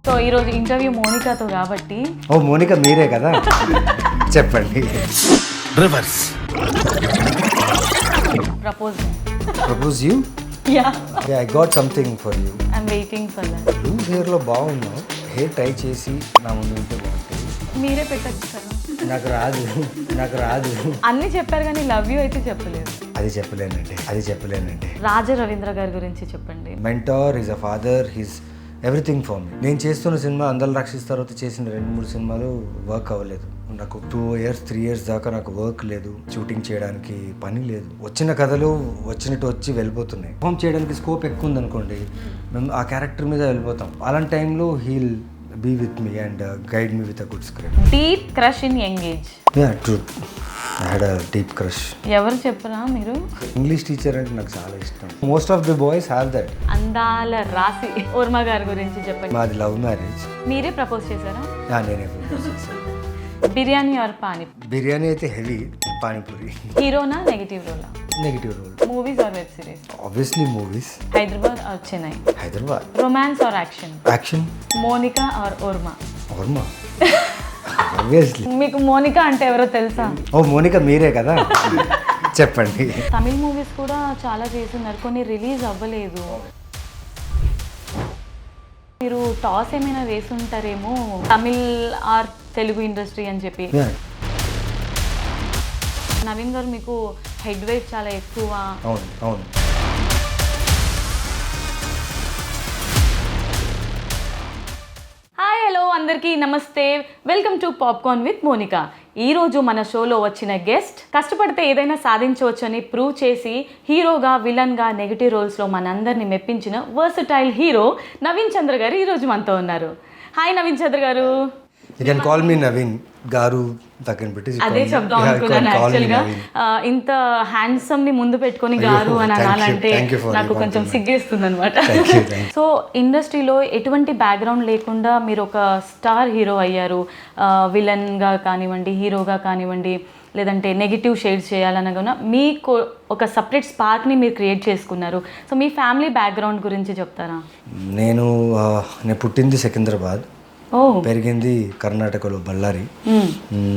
So ఈరోజు interview మోనికాతో కాబట్టి. ఓ మోనికా మీరే కదా, చెప్పండి. Reverse propose you. Yeah, I got something for you. I'm waiting for that. Loose హెయిర్లో బాగున్నావు, హెయిర్ ట్రై చేసి నా ముందు ఉంటే బాగుంటుంది. మీరే పెట్టచ్చు కదా. నాకు రాదు. అన్నీ చెప్పారు కానీ లవ్ యూ అయితే చెప్పలేదు. అది చెప్పలేనండి. రాజా రవీంద్ర గారి గురించి చెప్పండి. Mentor, is a father, he's everything for me. నేను చేస్తున్న సినిమా అందరు రక్షిస్ తర్వాత చేసిన 2-3 సినిమాలు వర్క్ అవ్వలేదు. నాకు 2 years 3 years దాకా నాకు వర్క్ లేదు, షూటింగ్ చేయడానికి పని లేదు. వచ్చిన కథలు వచ్చినట్టు వచ్చి వెళ్ళిపోతున్నాయి. పర్ఫామ్ చేయడానికి స్కోప్ ఎక్కువ ఉందనుకోండి, మేము ఆ క్యారెక్టర్ మీద వెళ్ళిపోతాం. అలాంటి టైంలో he'll be with me and guide me with a good script. Deep crush in young age. Yeah true, I had a deep crush. ఎవరు చెప్పరా మీరు? ఇంగ్లీష్ టీచర్ అంటే నాకు చాలా ఇష్టం. Most of the boys have that. అందాల రాసి ఊర్మ గారి గురించి చెప్పండి. మాది లవ్ మ్యారేజ్. మీరే ప్రపోజ్ చేశారా? నేనే ప్రపోజ్ చేశాను. బిర్యానీ ఆర్ పానీ? బిర్యానీ అయితే హెవీ, పానీపూరి. హీరోనా నెగటివ్ రోలా? Negative role. Movies or web series? Obviously movies. Hyderabad or Chennai? Hyderabad. Romance or action? Action. Monika or Urma? Urma. Obviously. మీకు మోనికా అంటే ఎవరో తెలుసా? ఓ మోనికా మీరే కదా, చెప్పండి. తమిళ్ మూవీస్ కూడా చాలా చేస్తున్నారు, కొన్ని రిలీజ్ అవ్వలేదు. మీరు టాస్ ఏమైనా వేసుంటారేమో తమిళ్ ఆర్ తెలుగు ఇండస్ట్రీ అని చెప్పి. నవీన్ గారు మీకు హెడ్ వెయిట్ చాలా ఎక్కువ. అవును. హాయ్, హలో అందరికీ నమస్తే, welcome to popcorn with Monica. ఈరోజు మన షోలో వచ్చిన గెస్ట్ కష్టపడితే ఏదైనా సాధించవచ్చు అని ప్రూవ్ చేసి హీరోగా, విలన్గా, నెగిటివ్ రోల్స్లో మనందరినీ మెప్పించిన వర్సటైల్ హీరో నవీన్ చంద్ర గారు ఈరోజు మనతో ఉన్నారు. హాయ్ నవీన్ చంద్ర గారు. You can call me Naveen గారు, పక్కన పెట్టి అదే చెప్దాం అనుకున్నాను యాక్చువల్గా. ఇంత హ్యాండ్సమ్ ని ముందు పెట్టుకొని గారు అని అనాలంటే నాకు కొంచెం సిగ్గేస్తుంది అనమాట. సో ఇండస్ట్రీలో ఎటువంటి బ్యాక్గ్రౌండ్ లేకుండా మీరు ఒక స్టార్ హీరో అయ్యారు. విలన్గా కానివ్వండి, హీరోగా కానివ్వండి, లేదంటే నెగిటివ్ షేడ్స్ చేయాలనగా మీకు ఒక సపరేట్ స్పార్క్ని మీరు క్రియేట్ చేసుకున్నారు. సో మీ ఫ్యామిలీ బ్యాక్గ్రౌండ్ గురించి చెప్తారా? నేను పుట్టింది సికింద్రాబాద్, పెరిగింది కర్ణాటకలో Ballari.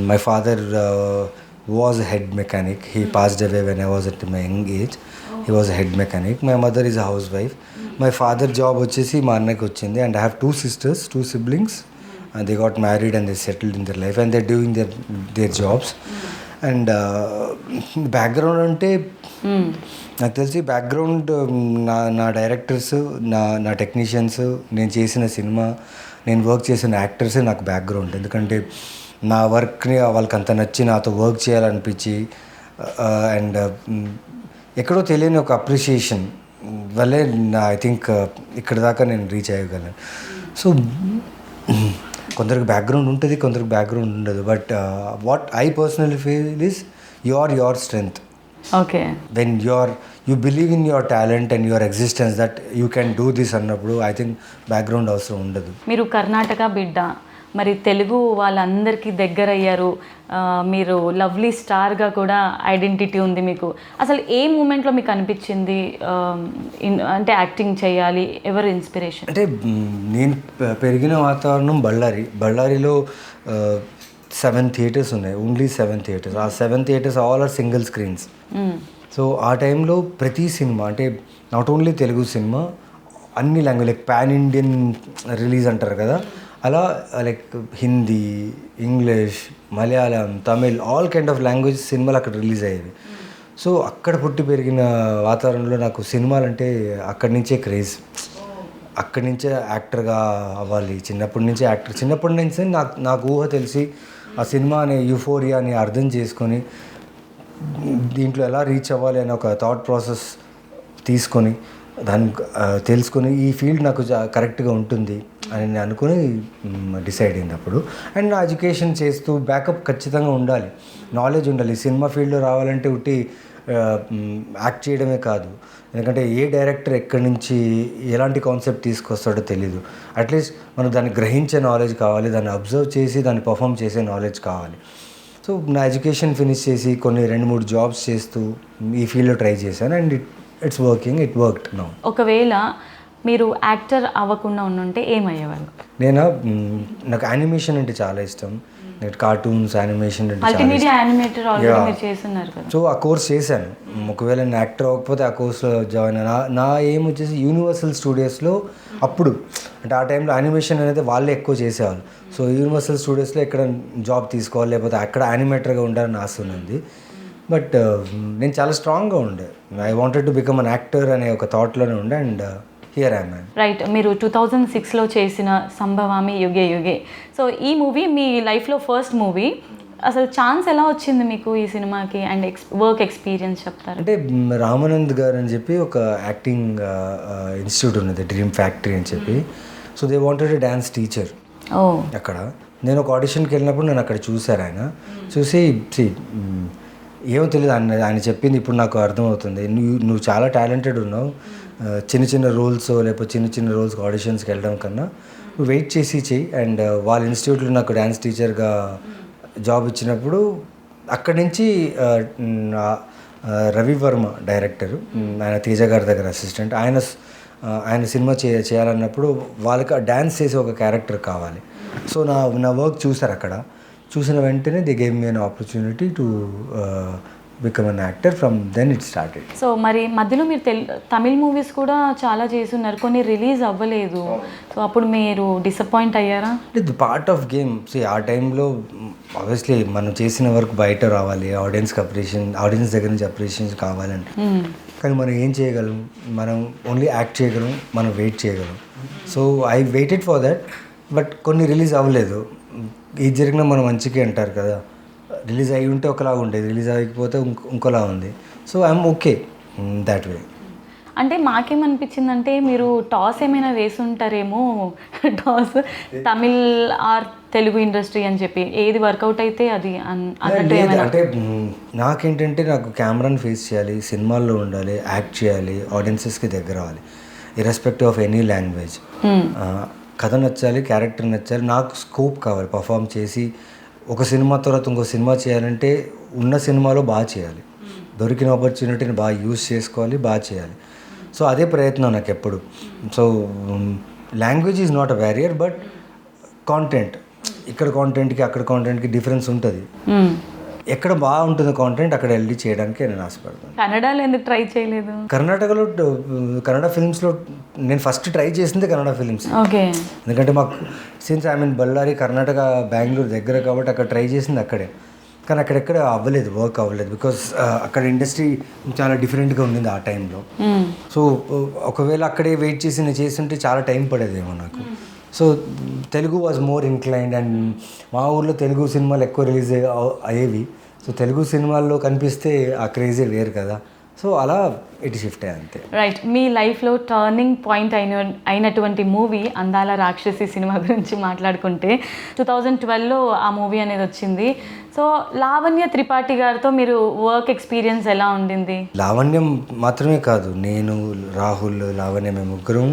My father was head mechanic. He passed away when I was at my young age. He was head mechanic. My mother is a house wife. My father job వచ్చేసి మా అన్నకి వచ్చింది. And I have 2 sisters, 2 siblings, and they got married and they settled in their life and they're doing their jobs. And background అంటే నాకు తెలిసి background నా directors, నా technicians, నేను చేసిన సినిమా, నేను వర్క్ చేసిన యాక్టర్సే నాకు బ్యాక్గ్రౌండ్. ఎందుకంటే నా వర్క్ని వాళ్ళకి అంత నచ్చి నాతో వర్క్ చేయాలనిపించి అండ్ ఎక్కడో తెలియని ఒక అప్రిషియేషన్ వల్లే ఐ థింక్ ఇక్కడ దాకా నేను రీచ్ అయ్యగలను. సో కొందరికి బ్యాక్గ్రౌండ్ ఉంటుంది, కొందరికి బ్యాక్గ్రౌండ్ ఉండదు. But what I personally feel is your strength. Okay, when you believe in your talent and your existence that you can do this అన్నప్పుడు ఐ థింక్ బ్యాక్గ్రౌండ్ అవసరం ఉండదు. మీరు కర్ణాటక బిడ్డ, మరి తెలుగు వాళ్ళందరికీ దగ్గర అయ్యారు. మీరు లవ్లీ స్టార్గా కూడా ఐడెంటిటీ ఉంది మీకు. అసలు ఏ మూమెంట్లో మీకు అనిపించింది అంటే యాక్టింగ్ చేయాలి? ఎవరు ఇన్స్పిరేషన్? అంటే నేను పెరిగిన వాతావరణం బళ్ళారిలో 7 theatres ఉన్నాయి, ఓన్లీ 7 theatres. ఆ 7 theatres all are single screens. So ఆ టైంలో ప్రతి సినిమా అంటే నాట్ ఓన్లీ తెలుగు సినిమా, అన్ని language like pan Indian release అంటారు కదా, అలా like Hindi, English, Malayalam, Tamil, all kind of language సినిమాలు అక్కడ రిలీజ్ అయ్యేవి. సో అక్కడ పుట్టి పెరిగిన వాతావరణంలో నాకు సినిమాలంటే అక్కడి నుంచే క్రేజ్. అక్కడి నుంచే యాక్టర్గా అవ్వాలి. చిన్నప్పటి నుంచి నాకు ఊహ తెలిసి ఆ సినిమా అనే యూఫోరియాని అర్థం చేసుకొని దీంట్లో ఎలా రీచ్ అవ్వాలి అనే ఒక థాట్ ప్రాసెస్ తీసుకొని దాన్ని తెలుసుకొని ఈ ఫీల్డ్ నాకు కరెక్ట్గా ఉంటుంది అని నేను అనుకుని డిసైడ్ అయింది అప్పుడు. అండ్ నా ఎడ్యుకేషన్ చేస్తూ బ్యాకప్ ఖచ్చితంగా ఉండాలి, నాలెడ్జ్ ఉండాలి. సినిమా ఫీల్డ్లో రావాలంటే ఉట్టి యాక్ట్ చేయడమే కాదు, ఎందుకంటే ఏ డైరెక్టర్ ఎక్కడి నుంచి ఎలాంటి కాన్సెప్ట్ తీసుకొస్తాడో తెలీదు. అట్లీస్ట్ మనం దాన్ని గ్రహించే నాలెడ్జ్ కావాలి, దాన్ని అబ్జర్వ్ చేసి దాన్ని పర్ఫామ్ చేసే నాలెడ్జ్ కావాలి. సో నా ఎడ్యుకేషన్ ఫినిష్ చేసి కొన్ని 2-3 జాబ్స్ చేస్తూ ఈ ఫీల్డ్లో ట్రై చేశాను. And it worked now. ఒకవేళ మీరు యాక్టర్ అవ్వకుండా ఉండుంటే ఏమయ్యేవారు? నేను నాకు యానిమేషన్ అంటే చాలా ఇష్టం. కార్టూన్స్ యానిమేషన్ అంటే చాలా మల్టీమీడియా యానిమేటర్ ఆల్రెడీ మీరు చేస్తున్నారు కదా. సో ఆ కోర్స్ చేశాను. ఒకవేళ నేను యాక్టర్ అవ్వకపోతే ఆ కోర్స్లో జాయిన్ అయినా. నా ఏం వచ్చేసి యూనివర్సల్ స్టూడియోస్లో అప్పుడు అంటే ఆ టైంలో యానిమేషన్ అనేది వాళ్ళే ఎక్కువ చేసేవాళ్ళు. సో యూనివర్సల్ స్టూడియోస్లో ఎక్కడ జాబ్ తీసుకోవాలి లేకపోతే అక్కడ యానిమేటర్గా ఉండాలని ఆశ ఉన్నది. బట్ నేను చాలా స్ట్రాంగ్గా ఉండే. I wanted to become an actor అనే ఒక థాట్లోనే ఉండే. And here I am. Right, మీరు 2006లో చేసిన సంభవామి యుగే యుగే. సో ఈ మూవీ మీ లైఫ్లో ఫస్ట్ మూవీ. అసలు ఛాన్స్ ఎలా వచ్చింది మీకు ఈ సినిమాకి అండ్ వర్క్ ఎక్స్పీరియన్స్ చెప్తారు? అంటే రామానంద్ గారు అని చెప్పి ఒక యాక్టింగ్ ఇన్స్టిట్యూట్ ఉన్నది, డ్రీమ్ ఫ్యాక్టరీ అని చెప్పి. So they wanted dance teacher అక్కడ. నేను ఒక ఆడిషన్కి వెళ్ళినప్పుడు నేను అక్కడ చూశారు. ఆయన చూసి ఏమో తెలియదు, ఆయన చెప్పింది ఇప్పుడు నాకు అర్థమవుతుంది. నువ్వు చాలా టాలెంటెడ్ ఉన్నావు, చిన్న చిన్న రోల్స్ లేకపోతే చిన్న చిన్న రోల్స్కి ఆడిషన్స్కి వెళ్ళడం కన్నా నువ్వు వెయిట్ చేసి చెయ్యి. అండ్ వాళ్ళ ఇన్స్టిట్యూట్లో నాకు డ్యాన్స్ టీచర్గా జాబ్ ఇచ్చినప్పుడు అక్కడి నుంచి రవి వర్మ డైరెక్టరు, ఆయన తేజ గారి దగ్గర అసిస్టెంట్, ఆయన సినిమా చేయాలన్నప్పుడు వాళ్ళకి డ్యాన్స్ చేసే ఒక క్యారెక్టర్ కావాలి. సో నా వర్క్ చూసారు అక్కడ. చూసిన వెంటనే they gave me an opportunity to become an actor. From then it started. So మరి మధ్యలో మీరు తమిళ్ మూవీస్ కూడా చాలా చేస్తున్నారు, కొన్ని రిలీజ్ అవ్వలేదు. సో అప్పుడు మీరు డిసప్పాయింట్ అయ్యారా? ఇది పార్ట్ ఆఫ్ గేమ్. ఆ టైంలో ఆబ్వియస్లీ మనం చేసిన వర్క్ బయట రావాలి, ఆడియన్స్ దగ్గర నుంచి అప్రిషియేషన్ కావాలంటే. కానీ మనం ఏం చేయగలం? మనం ఓన్లీ యాక్ట్ చేయగలం, మనం వెయిట్ చేయగలం. So I waited for that. But కొన్ని రిలీజ్ అవ్వలేదు. ఇది జరిగినా మనం మంచిగా అంటారు కదా, రిలీజ్ అయ్యి ఉంటే ఒకలాగా ఉండేది, రిలీజ్ అవ్వకపోతే ఇంకోలా ఉంది. So I'm okay that way. అంటే మాకేమనిపించిందంటే మీరు టాస్ ఏమైనా వేసుంటారేమో, toss Tamil or Telugu industry అని చెప్పి ఏది వర్కౌట్ అయితే అది అన్నట్టు. అంటే నాకేంటంటే నాకు కెమెరాని ఫేస్ చేయాలి, సినిమాల్లో ఉండాలి, యాక్ట్ చేయాలి, ఆడియన్సెస్కి దగ్గర అవ్వాలి, ఇర్రెస్పెక్టివ్ ఆఫ్ ఎనీ లాంగ్వేజ్. కథ నచ్చాలి, క్యారెక్టర్ నచ్చాలి, నాకు స్కోప్ కావాలి. పర్ఫామ్ చేసి ఒక సినిమా తర్వాత ఇంకో సినిమా చేయాలంటే ఉన్న సినిమాలో బాగా చేయాలి, దొరికిన ఆపర్చునిటీని బాగా యూజ్ చేసుకోవాలి, బాగా చేయాలి. సో అదే ప్రయత్నం నాకు ఎప్పుడు. So language is not a barrier, but content, ఇక్కడ కాంటెంట్కి అక్కడ కాంటెంట్కి డిఫరెన్స్ ఉంటుంది. ఎక్కడ బాగుంటుంది కాంటెంట్ అక్కడ వెళ్ళి చేయడానికి నేను ఆశపడతాను. కన్నడలో ఎందుకు ట్రై చేయలేదు? కర్ణాటకలో కన్నడ ఫిల్మ్స్లో నేను ఫస్ట్ ట్రై చేసింది కన్నడ ఫిల్మ్స్. ఓకే. ఎందుకంటే మాకు since I mean Ballari, Karnataka, Bengaluru దగ్గర కాబట్టి అక్కడ ట్రై చేసింది అక్కడే. కానీ అక్కడెక్కడ అవ్వలేదు, వర్క్ అవ్వలేదు. బికాస్ అక్కడ ఇండస్ట్రీ చాలా డిఫరెంట్గా ఉండింది ఆ టైంలో. సో ఒకవేళ అక్కడే వెయిట్ చేసి నేను చేస్తుంటే చాలా టైం పడేదేమో నాకు. So Telugu was more inclined. And మా ఊర్లో తెలుగు సినిమాలు ఎక్కువ రిలీజ్ అయ్యేవి. సో తెలుగు సినిమాల్లో కనిపిస్తే ఆ క్రేజీ వేరు కదా. సో అలా ఇటు షిఫ్ట్ అయ్యా అంతే. రైట్, మీ లైఫ్లో టర్నింగ్ పాయింట్ అయినటువంటి మూవీ అందాల రాక్షసి సినిమా గురించి మాట్లాడుకుంటే 2012లో ఆ మూవీ అనేది వచ్చింది. సో లావణ్య త్రిపాఠి గారితో మీరు వర్క్ ఎక్స్పీరియన్స్ ఎలా ఉండింది? లావణ్యం మాత్రమే కాదు, నేను, రాహుల్, లావణ్య, మేము ముగ్గురం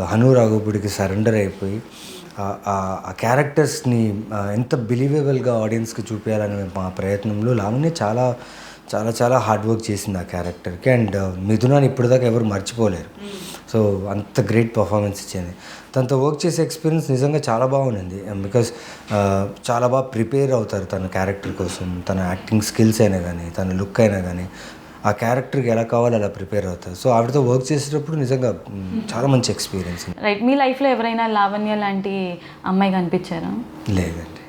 హను రాఘోపుడికి సరెండర్ అయిపోయి ఆ క్యారెక్టర్స్ని ఎంత బిలీవబుల్గా ఆడియన్స్కి చూపించాలనే మా ప్రయత్నంలో లావణ్య చాలా చాలా చాలా హార్డ్ వర్క్ చేసింది ఆ క్యారెక్టర్కి. అండ్ మిథునాన్ని ఇప్పటిదాకా ఎవరు మర్చిపోలేరు. సో అంత గ్రేట్ పర్ఫార్మెన్స్ ఇచ్చింది. తనతో వర్క్ చేసే ఎక్స్పీరియన్స్ నిజంగా చాలా బాగుంది. బికాస్ చాలా బాగా ప్రిపేర్ అవుతారు తన క్యారెక్టర్ కోసం. తన యాక్టింగ్ స్కిల్స్ అయినా కానీ, తన లుక్ అయినా కానీ, ఆ క్యారెక్టర్కి ఎలా కావాలో అలా ప్రిపేర్ అవుతారు. సో ఆవిడతో వర్క్ చేసేటప్పుడు నిజంగా చాలా మంచి ఎక్స్పీరియన్స్. రైట్, మీ లైఫ్లో ఎవరైనా లావణ్య లాంటి అమ్మాయి కనిపించారా? లేదండి.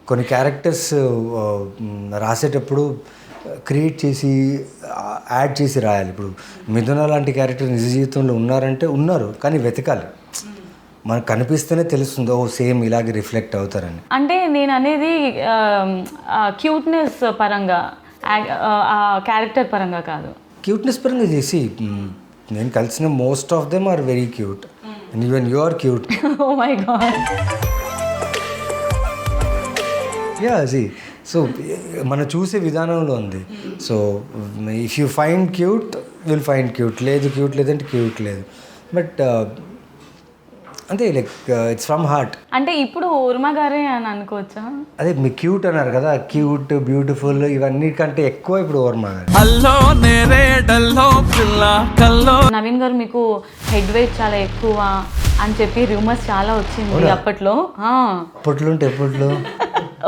కొన్ని క్యారెక్టర్స్ రాసేటప్పుడు క్రియేట్ చేసి యాడ్ చేసి రాయాలి. ఇప్పుడు మిథున లాంటి క్యారెక్టర్ నిజ జీవితంలో ఉన్నారంటే ఉన్నారు, కానీ వెతకాలి. మనకు కనిపిస్తేనే తెలుస్తుంది, ఓ సేమ్ ఇలాగే రిఫ్లెక్ట్ అవుతారని. అంటే నేను అనేది క్యూట్నెస్ పరంగా, క్యారెక్టర్ పరంగా కాదు. క్యూట్నెస్ పరంగా చేసి నేను కలిసిన most of them are very cute. And even you are cute. Oh my god. Yeah, see so మనం చూసే విధానంలో ఉంది. So if you find cute will find cute, లేదు క్యూట్ లేదంటే క్యూట్ లేదు. బట్ అంతే, లైక్ ఇట్స్ ఫ్రమ్ హార్ట్. అంటే ఇప్పుడు ఉర్మా గారే అని అనుకోవచ్చా? అదే మీరు క్యూట్ అన్నారు కదా, క్యూట్, బ్యూటిఫుల్ ఇవన్నీ కంటే ఎక్కువ ఇప్పుడు ఉర్మా గారు. నవీన్ గారు మీకు హెడ్ వెయిట్ చాలా ఎక్కువ, అని చెప్పి రూమర్స్ చాలా వచ్చింది అప్పట్లో. అప్పట్లో అంటే ఎప్పట్లో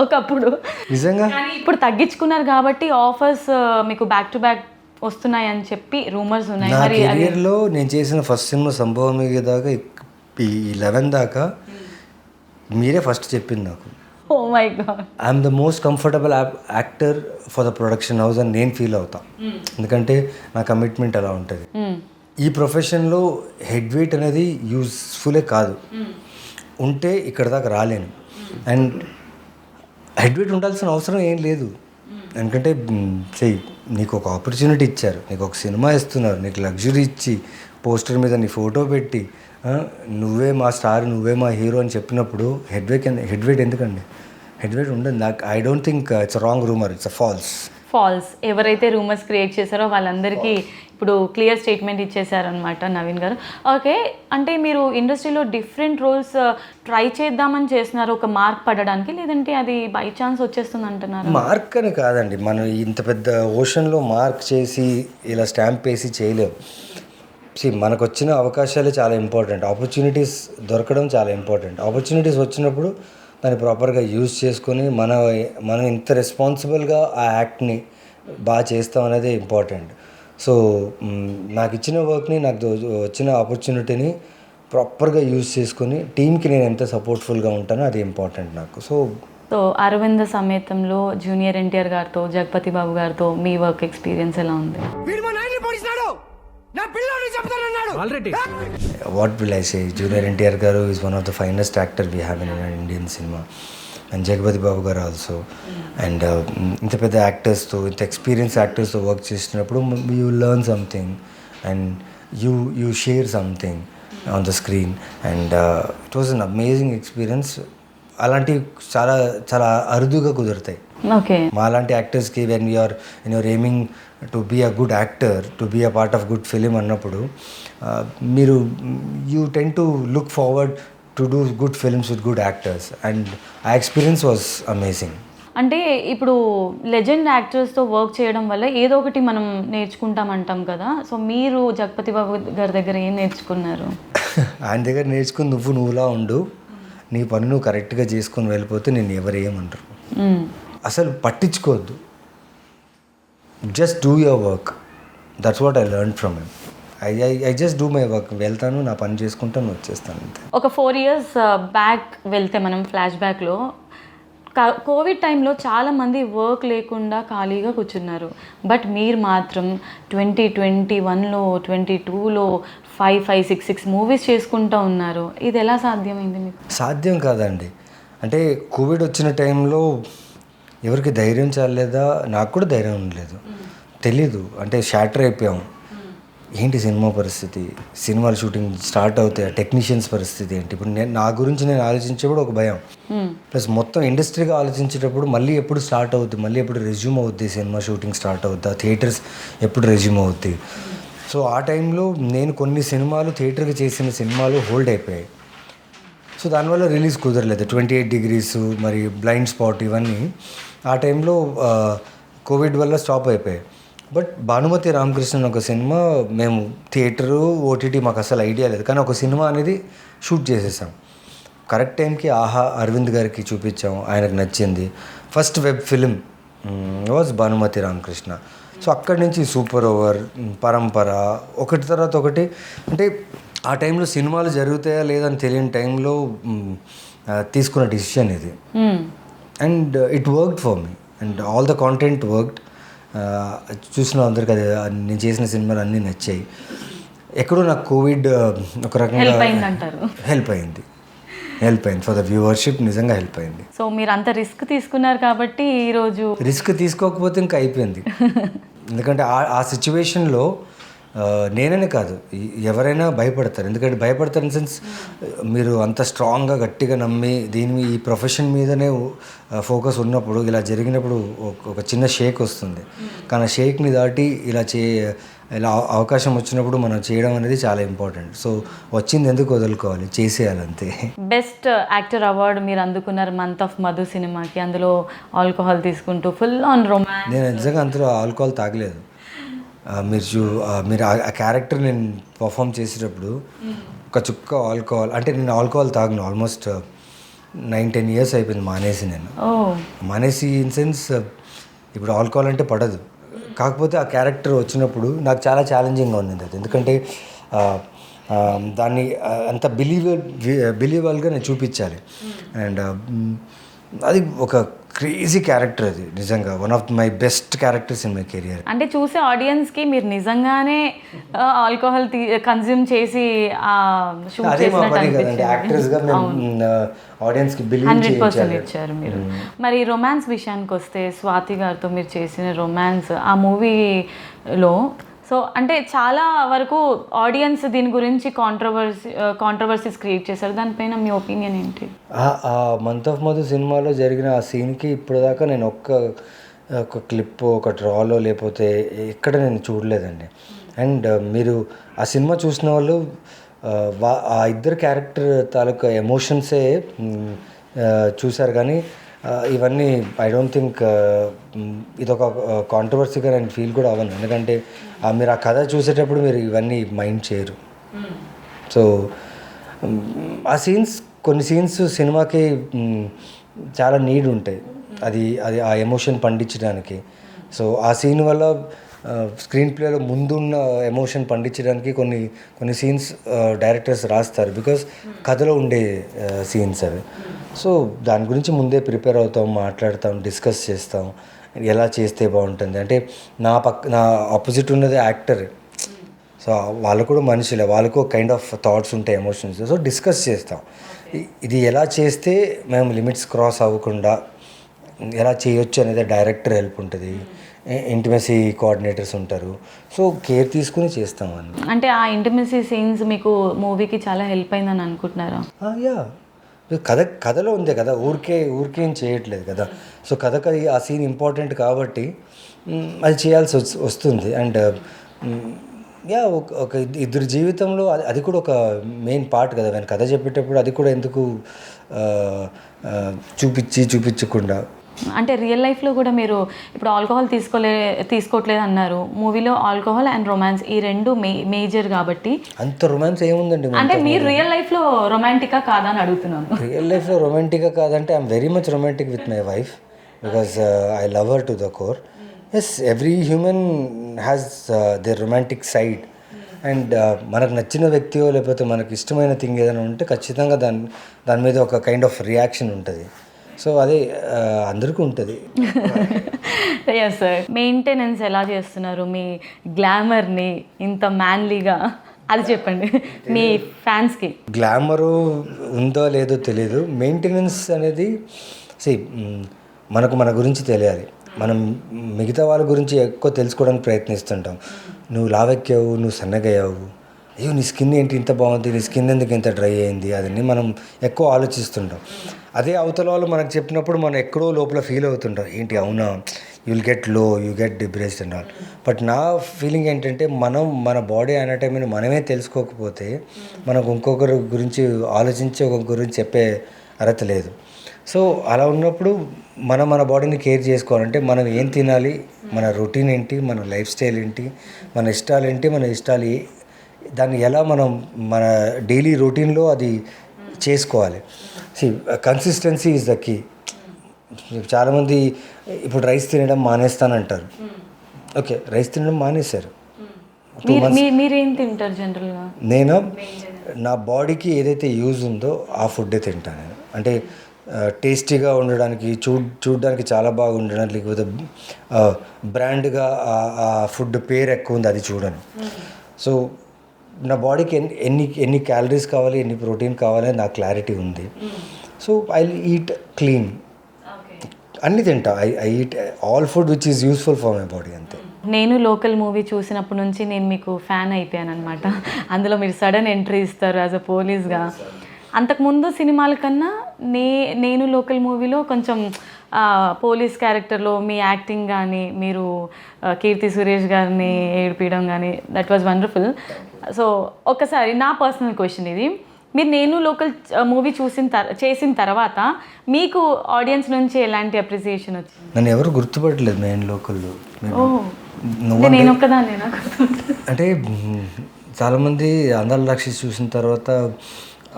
ఒకప్పుడు నిజంగా. కానీ ఇప్పుడు తగ్గించుకున్నారు కాబట్టి ఆఫర్స్ మీకు బ్యాక్ టు బ్యాక్ వస్తున్నాయి అని చెప్పి రూమర్స్ ఉన్నాయి. నా కెరియర్లో నేను చేసిన ఫస్ట్ సినిమా సంభవం దాకా ఈ 11 దాకా మీరే ఫస్ట్ చెప్పింది నాకు. Oh my god. I'm the most comfortable actor for the production house అని నేను ఫీల్ అవుతా. ఎందుకంటే నా కమిట్మెంట్ అలా ఉంటుంది. ఈ ప్రొఫెషన్లో హెడ్ వెయిట్ అనేది యూస్ఫుల్లే కాదు, ఉంటే ఇక్కడ దాకా రాలేను. అండ్ హెడ్ వెయిట్ ఉండాల్సిన అవసరం ఏం లేదు. ఎందుకంటే చెయ్యి, నీకు ఒక ఆపర్చునిటీ ఇచ్చారు, నీకు ఒక సినిమా ఇస్తున్నారు, నీకు లగ్జరీ ఇచ్చి పోస్టర్ మీద నీ ఫోటో పెట్టి నువ్వే మా స్టార్, నువ్వే మా హీరో అని చెప్పినప్పుడు హెడ్ వెయిట్ ఎందుకండి? హెడ్ వెయిట్ ఉండదు. నాకు I don't think it's a wrong rumour, it's a false. ఎవరైతే రూమర్స్ క్రియేట్ చేశారో వాళ్ళందరికీ ఇప్పుడు క్లియర్ స్టేట్మెంట్ ఇచ్చేసారనమాట నవీన్ గారు. ఓకే, అంటే మీరు ఇండస్ట్రీలో డిఫరెంట్ రోల్స్ ట్రై చేద్దామని చేస్తున్నారు ఒక మార్క్ పడడానికి, లేదంటే అది బై ఛాన్స్ వచ్చేస్తుంది అంటున్నారు? మార్క్ అని కాదండి, మనం ఇంత పెద్ద ఓషన్లో మార్క్ చేసి ఇలా స్టాంప్ వేసి చేయలేము. మనకు వచ్చిన అవకాశాలే చాలా ఇంపార్టెంట్, ఆపర్చునిటీస్ దొరకడం చాలా ఇంపార్టెంట్. ఆపర్చునిటీస్ వచ్చినప్పుడు దాన్ని ప్రాపర్గా యూజ్ చేసుకొని మనం ఇంత రెస్పాన్సిబుల్గా ఆ యాక్ట్ని బాగా చేస్తాం అనేది ఇంపార్టెంట్. సో నాకు ఇచ్చిన వర్క్ని, నాకు వచ్చిన ఆపర్చునిటీని ప్రాపర్గా యూజ్ చేసుకొని టీంకి నేను ఎంత సపోర్ట్ఫుల్గా ఉంటానో అది ఇంపార్టెంట్ నాకు. సో అరవింద సమేతంలో జూనియర్ ఎన్టీఆర్ గారితో, జగపతి బాబు గారితో మీ వర్క్ ఎక్స్పీరియన్స్ ఎలా ఉంది? What will I say, junior NTR గారు is one of the finest actor we have in Indian cinema. And Jagapathi Babu గారు ఆల్సో. అండ్ ఇంత పెద్ద యాక్టర్స్తో, ఇంత ఎక్స్పీరియన్స్ యాక్టర్స్తో వర్క్ చేసినప్పుడు you learn something and you share something on the screen. And it was an amazing experience. అలాంటివి చాలా చాలా అరుదుగా కుదురుతాయి. ఓకే, మా లాంటి యాక్టర్స్కి when you're aiming to be a good actor, to be a part of good film అన్నప్పుడు మీరు you tend to look forward to do good films with good actors. And ఆ ఎక్స్పీరియన్స్ వాజ్ అమేజింగ్. అంటే ఇప్పుడు legend యాక్టర్స్తో work చేయడం వల్ల ఏదో ఒకటి మనం నేర్చుకుంటామంటాం కదా. సో మీరు జగపతి బాబు గారి దగ్గర ఏం నేర్చుకున్నారు? ఆయన దగ్గర నేర్చుకుని నువ్వులా ఉండు, నీ పని నువ్వు కరెక్ట్గా చేసుకొని వెళ్ళిపోతే నేను ఎవరేమంటారు. అసలు పట్టించుకోవద్దు, just do your work. That's what I learn from him. I just do my work. వెళ్తాను, నా పని చేసుకుంటాను, వచ్చేస్తాను అంతే. ఒక 4 years బ్యాక్ వెళ్తే మనం ఫ్లాష్ బ్యాక్లో కోవిడ్ టైంలో చాలామంది వర్క్ లేకుండా ఖాళీగా కూర్చున్నారు. బట్ మీరు మాత్రం 2021లో 2022లో 5 మూవీస్ చేసుకుంటూ ఉన్నారు. ఇది ఎలా సాధ్యమైంది మీకు? సాధ్యం కాదండి. అంటే కోవిడ్ వచ్చిన టైంలో ఎవరికి ధైర్యం చాలేదా? నాకు కూడా ధైర్యం లేదు, తెలీదు. అంటే షాటర్ అయిపోయాం. ఏంటి సినిమా పరిస్థితి, సినిమాలు షూటింగ్ స్టార్ట్ అవుతాయి, టెక్నీషియన్స్ పరిస్థితి ఏంటి? ఇప్పుడు నా గురించి నేను ఆలోచించేప్పుడు ఒక భయం, ప్లస్ మొత్తం ఇండస్ట్రీగా ఆలోచించేటప్పుడు మళ్ళీ ఎప్పుడు స్టార్ట్ అవుద్ది, మళ్ళీ ఎప్పుడు రెజ్యూమ్ అవుద్ది, సినిమా షూటింగ్ స్టార్ట్ అవుద్దా, థియేటర్స్ ఎప్పుడు రెజ్యూమ్ అవుద్ది. సో ఆ టైంలో నేను కొన్ని సినిమాలు థియేటర్కి చేసిన సినిమాలు హోల్డ్ అయిపోయాయి. సో దానివల్ల రిలీజ్ కుదరలేదు. 28 Degrees, మరి బ్లైండ్ స్పాట్, ఇవన్నీ ఆ టైంలో కోవిడ్ వల్ల స్టాప్ అయిపోయాయి. బట్ భానుమతి రామకృష్ణన్ ఒక సినిమా మేము థియేటరు, ఓటీటీ మాకు అసలు ఐడియా లేదు, కానీ ఒక సినిమా అనేది షూట్ చేసేసాం. కరెక్ట్ టైంకి ఆహా అరవింద్ గారికి చూపించాం, ఆయనకు నచ్చింది. First web film was Bhanumathi Ramakrishna. So అక్కడి నుంచి సూపర్ ఓవర్, పరంపర, ఒకటి తర్వాత ఒకటి. అంటే ఆ టైంలో సినిమాలు జరుగుతాయా లేదని తెలియని టైంలో తీసుకున్న డిసిషన్ ఇది. And it worked for me and all the content worked. చూసిన అందరికి అది, నేను చేసిన సినిమాలు అన్నీ నచ్చాయి. ఎక్కడో నాకు కోవిడ్ ఒక రకంగా హెల్ప్ అయింది ఫర్ ద వ్యూవర్షిప్. నిజంగా హెల్ప్ అయింది. సో మీరు అంత రిస్క్ తీసుకున్నారు కాబట్టి ఈరోజు. రిస్క్ తీసుకోకపోతే ఇంకా అయిపోయింది. ఎందుకంటే ఆ సిచ్యువేషన్లో నేననే కాదు, ఎవరైనా భయపడతారు. ఎందుకంటే భయపడతారు ఇన్ సెన్స్, మీరు అంత స్ట్రాంగ్గా గట్టిగా నమ్మి ఈ ప్రొఫెషన్ మీదనే ఫోకస్ ఉన్నప్పుడు ఇలా జరిగినప్పుడు ఒక చిన్న షేక్ వస్తుంది. కానీ ఆ షేక్ని దాటి ఇలా అవకాశం వచ్చినప్పుడు మనం చేయడం అనేది చాలా ఇంపార్టెంట్. సో వచ్చింది ఎందుకు వదులుకోవాలి, చేసేయాలంతే. బెస్ట్ యాక్టర్ అవార్డు మీరు అందుకున్నారు మంత్ ఆఫ్ మధు సినిమాకి. అందులో ఆల్కహాల్ తీసుకుంటూ ఫుల్ ఆన్ రొమాన్స్. నేను నిజంగా అందులో ఆల్కహాల్ తాగలేదు. మీరు ఆ క్యారెక్టర్ నేను పర్ఫామ్ చేసేటప్పుడు ఒక చుక్క ఆల్కహాల్, అంటే నేను ఆల్కహాల్ తాగను ఆల్మోస్ట్ 9-10 years అయిపోయింది మానేసి. నేను మానేసి ఇన్ సెన్స్ ఇప్పుడు ఆల్కహాల్ అంటే పడదు. కాకపోతే ఆ క్యారెక్టర్ వచ్చినప్పుడు నాకు చాలా ఛాలెంజింగ్గా ఉంది అది. ఎందుకంటే దాన్ని అంత బిలీవబుల్గా నేను చూపించాలి. అండ్ అది ఒక క్రేజీ క్యారెక్టర్, అది నిజంగా one of my best characters in my career. అంటే చూసే ఆడియన్స్కి మీరు నిజంగానే ఆల్కహాల్ కన్జ్యూమ్ చేసి షూట్ చేసినట్టు అనిపించింది. యాక్టర్స్గా ఆడియన్స్కి బిలీవ్ 100% ఇచ్చారు మీరు. మరి రొమాన్స్ విషయానికి వస్తే స్వాతి గారితో మీరు చేసిన రొమాన్స్ ఆ మూవీలో, సో అంటే చాలా వరకు ఆడియన్స్ దీని గురించి కాంట్రవర్సీస్ క్రియేట్ చేశారు. దానిపైన మీ ఒపీనియన్ ఏంటి? ఆ మంత్ ఆఫ్ మధు సినిమాలో జరిగిన ఆ సీన్కి ఇప్పటిదాకా నేను ఒక క్లిప్, ఒక డ్రాలో లేకపోతే ఎక్కడ నేను చూడలేదండి. అండ్ మీరు ఆ సినిమా చూసిన వాళ్ళు ఆ ఇద్దరు క్యారెక్టర్ తాలూకా ఎమోషన్సే చూశారు. కానీ ఇవన్నీ ఐ డోంట్ థింక్ ఇదొక కాంట్రవర్సీగా నేను ఫీల్ కూడా అవ్వను. ఎందుకంటే మీరు ఆ కథ చూసేటప్పుడు మీరు ఇవన్నీ మైండ్ చేయరు. సో ఆ కొన్ని సీన్స్ సినిమాకి చాలా నీడ్ ఉంటాయి, అది ఆ ఎమోషన్ పండించడానికి. సో ఆ సీన్ వల్ల స్క్రీన్ ప్లేలో ముందున్న ఎమోషన్ పండించడానికి కొన్ని సీన్స్ డైరెక్టర్స్ రాస్తారు, బికాస్ కథలో ఉండే సీన్స్ అవి. సో దాని గురించి ముందే ప్రిపేర్ అవుతాం, మాట్లాడతాం, డిస్కస్ చేస్తాం ఎలా చేస్తే బాగుంటుంది. అంటే నా ఆపోజిట్ ఉన్నది యాక్టర్, సో వాళ్ళు కూడా మనుషులే, వాళ్ళకు కైండ్ ఆఫ్ థాట్స్ ఉంటాయి, ఎమోషన్స్. సో డిస్కస్ చేస్తాం ఇది ఎలా చేస్తే మేము లిమిట్స్ క్రాస్ అవ్వకుండా ఎలా చేయొచ్చు అనేది డైరెక్టర్ హెల్ప్ ఉంటుంది, ఇంటిమసీ కోఆర్డినేటర్స్ ఉంటారు. సో కేర్ తీసుకుని చేస్తాం అని. అంటే ఆ ఇంటిమసీ సీన్స్ మీకు మూవీకి చాలా హెల్ప్ అయిందని అనుకుంటున్నారా? యా, కథలో ఉంది కదా, ఊరికేం చేయట్లేదు కదా. సో కథకి ఆ సీన్ ఇంపార్టెంట్ కాబట్టి అది చేయాల్సి వస్తుంది. అండ్ యా, ఒక ఇద్దరు జీవితంలో అది కూడా ఒక మెయిన్ పార్ట్ కదా. నేను కథ చెప్పేటప్పుడు అది కూడా ఎందుకు చూపించకుండా. అంటే రియల్ లైఫ్లో కూడా మీరు ఇప్పుడు ఆల్కహాల్ తీసుకోవట్లేదు అన్నారు, మూవీలో ఆల్కహాల్ అండ్ రొమాన్స్ ఈ రెండు మేజర్ కాబట్టి. అంత రొమాన్స్ ఏముందండి? అంటే మీరు రియల్ లైఫ్లో రొమాంటికా కాదా అని అడుగుతున్నాను. రియల్ లైఫ్లో రొమాంటికా కాదంటే I'm very much romantic with my wife, because I love her to the core. Yes, every human has their romantic side. And మనకు నచ్చిన వ్యక్తియో లేకపోతే మనకు ఇష్టమైన థింగ్ ఏదైనా ఉంటే ఖచ్చితంగా దాని మీద ఒక కైండ్ ఆఫ్ రియాక్షన్ ఉంటుంది. సో అదే అందరికీ ఉంటుంది. ఎస్ సార్, మెయింటెనెన్స్ ఎలా చేస్తున్నారు మీ గ్లామర్ని ఇంత మ్యాన్లీగా? అది చెప్పండి మీ ఫ్యాన్స్కి. గ్లామరు ఉందో లేదో తెలియదు, మెయింటెనెన్స్ అనేది మన గురించి తెలియాలి. మనం మిగతా వాళ్ళ గురించి ఎక్కువ తెలుసుకోవడానికి ప్రయత్నిస్తుంటాం. నువ్వు లావెక్కావు, నువ్వు సన్నగయ్యావు, అయ్యో నీ స్కిన్ ఏంటి ఇంత బాగుంది, నీ స్కిన్ ఎందుకు ఇంత డ్రై అయింది, అదని మనం ఎక్కువ ఆలోచిస్తుంటాం. అదే అవతల వాళ్ళు మనకు చెప్పినప్పుడు మనం ఎక్కడో లోపల ఫీల్ అవుతుంటాం, ఏంటి అవునా, యూ విల్ గెట్ లో, you get depressed and all. But నా ఫీలింగ్ ఏంటంటే మన బాడీ అనాటమీని మనమే తెలుసుకోకపోతే మనకు ఇంకొకరి గురించి ఆలోచించి ఒకరి గురించి చెప్పే అర్హత లేదు. సో అలా ఉన్నప్పుడు మన బాడీని కేర్ చేసుకోవాలంటే మనం ఏం తినాలి, మన రొటీన్ ఏంటి, మన లైఫ్ స్టైల్ ఏంటి, మన ఇష్టాలు ఏంటి, మన ఇష్టాలు దాన్ని ఎలా మనం మన డైలీ రొటీన్లో అది చేసుకోవాలి. Consistency is the key. చాలామంది ఇప్పుడు రైస్ తినడం మానేస్తానంటారు. ఓకే, రైస్ తినడం మానేశారు. మీరేం తింటారు జనరల్గా? నేను నా బాడీకి ఏదైతే యూజ్ ఉందో ఆ ఫుడ్డే తింటాను. అంటే టేస్టీగా ఉండడానికి, చూడడానికి చాలా బాగా ఉండడానికి, లేకపోతే బ్రాండ్గా ఆ ఫుడ్ పేరు ఎక్కువ ఉంది అది చూడను. సో నా బాడీకి ఎన్ని క్యాలరీస్ కావాలి, ఎన్ని ప్రోటీన్ కావాలి నా క్లారిటీ ఉంది. సో ఐ ఈట్ క్లీన్, అన్నీ తింటా. I eat all food which is useful for my body, అంతే. నేను లోకల్ మూవీ చూసినప్పటి నుంచి నేను మీకు ఫ్యాన్ అయిపోయాను అనమాట. అందులో మీరు సడన్ ఎంట్రీ ఇస్తారు యాజ్ అ పోలీస్గా. అంతకుముందు సినిమాల కన్నా నేను లోకల్ మూవీలో కొంచెం పోలీస్ క్యారెక్టర్లో మీ యాక్టింగ్ కానీ, మీరు కీర్తి సురేష్ గారిని ఏడిపించడం కానీ, దట్ వాజ్ వండర్ఫుల్. సో ఒకసారి నా పర్సనల్ క్వశ్చన్ ఇది, మీరు నేను లోకల్ మూవీ చేసిన తర్వాత మీకు ఆడియన్స్ నుంచి ఎలాంటి అప్రిసియేషన్ వచ్చింది? నన్ను ఎవరు గుర్తుపట్టలేదు నేను లోకల్లో. నేను ఒక్కదాన్నే నాకు అంటే చాలామంది అందాల రాక్షసి చూసిన తర్వాత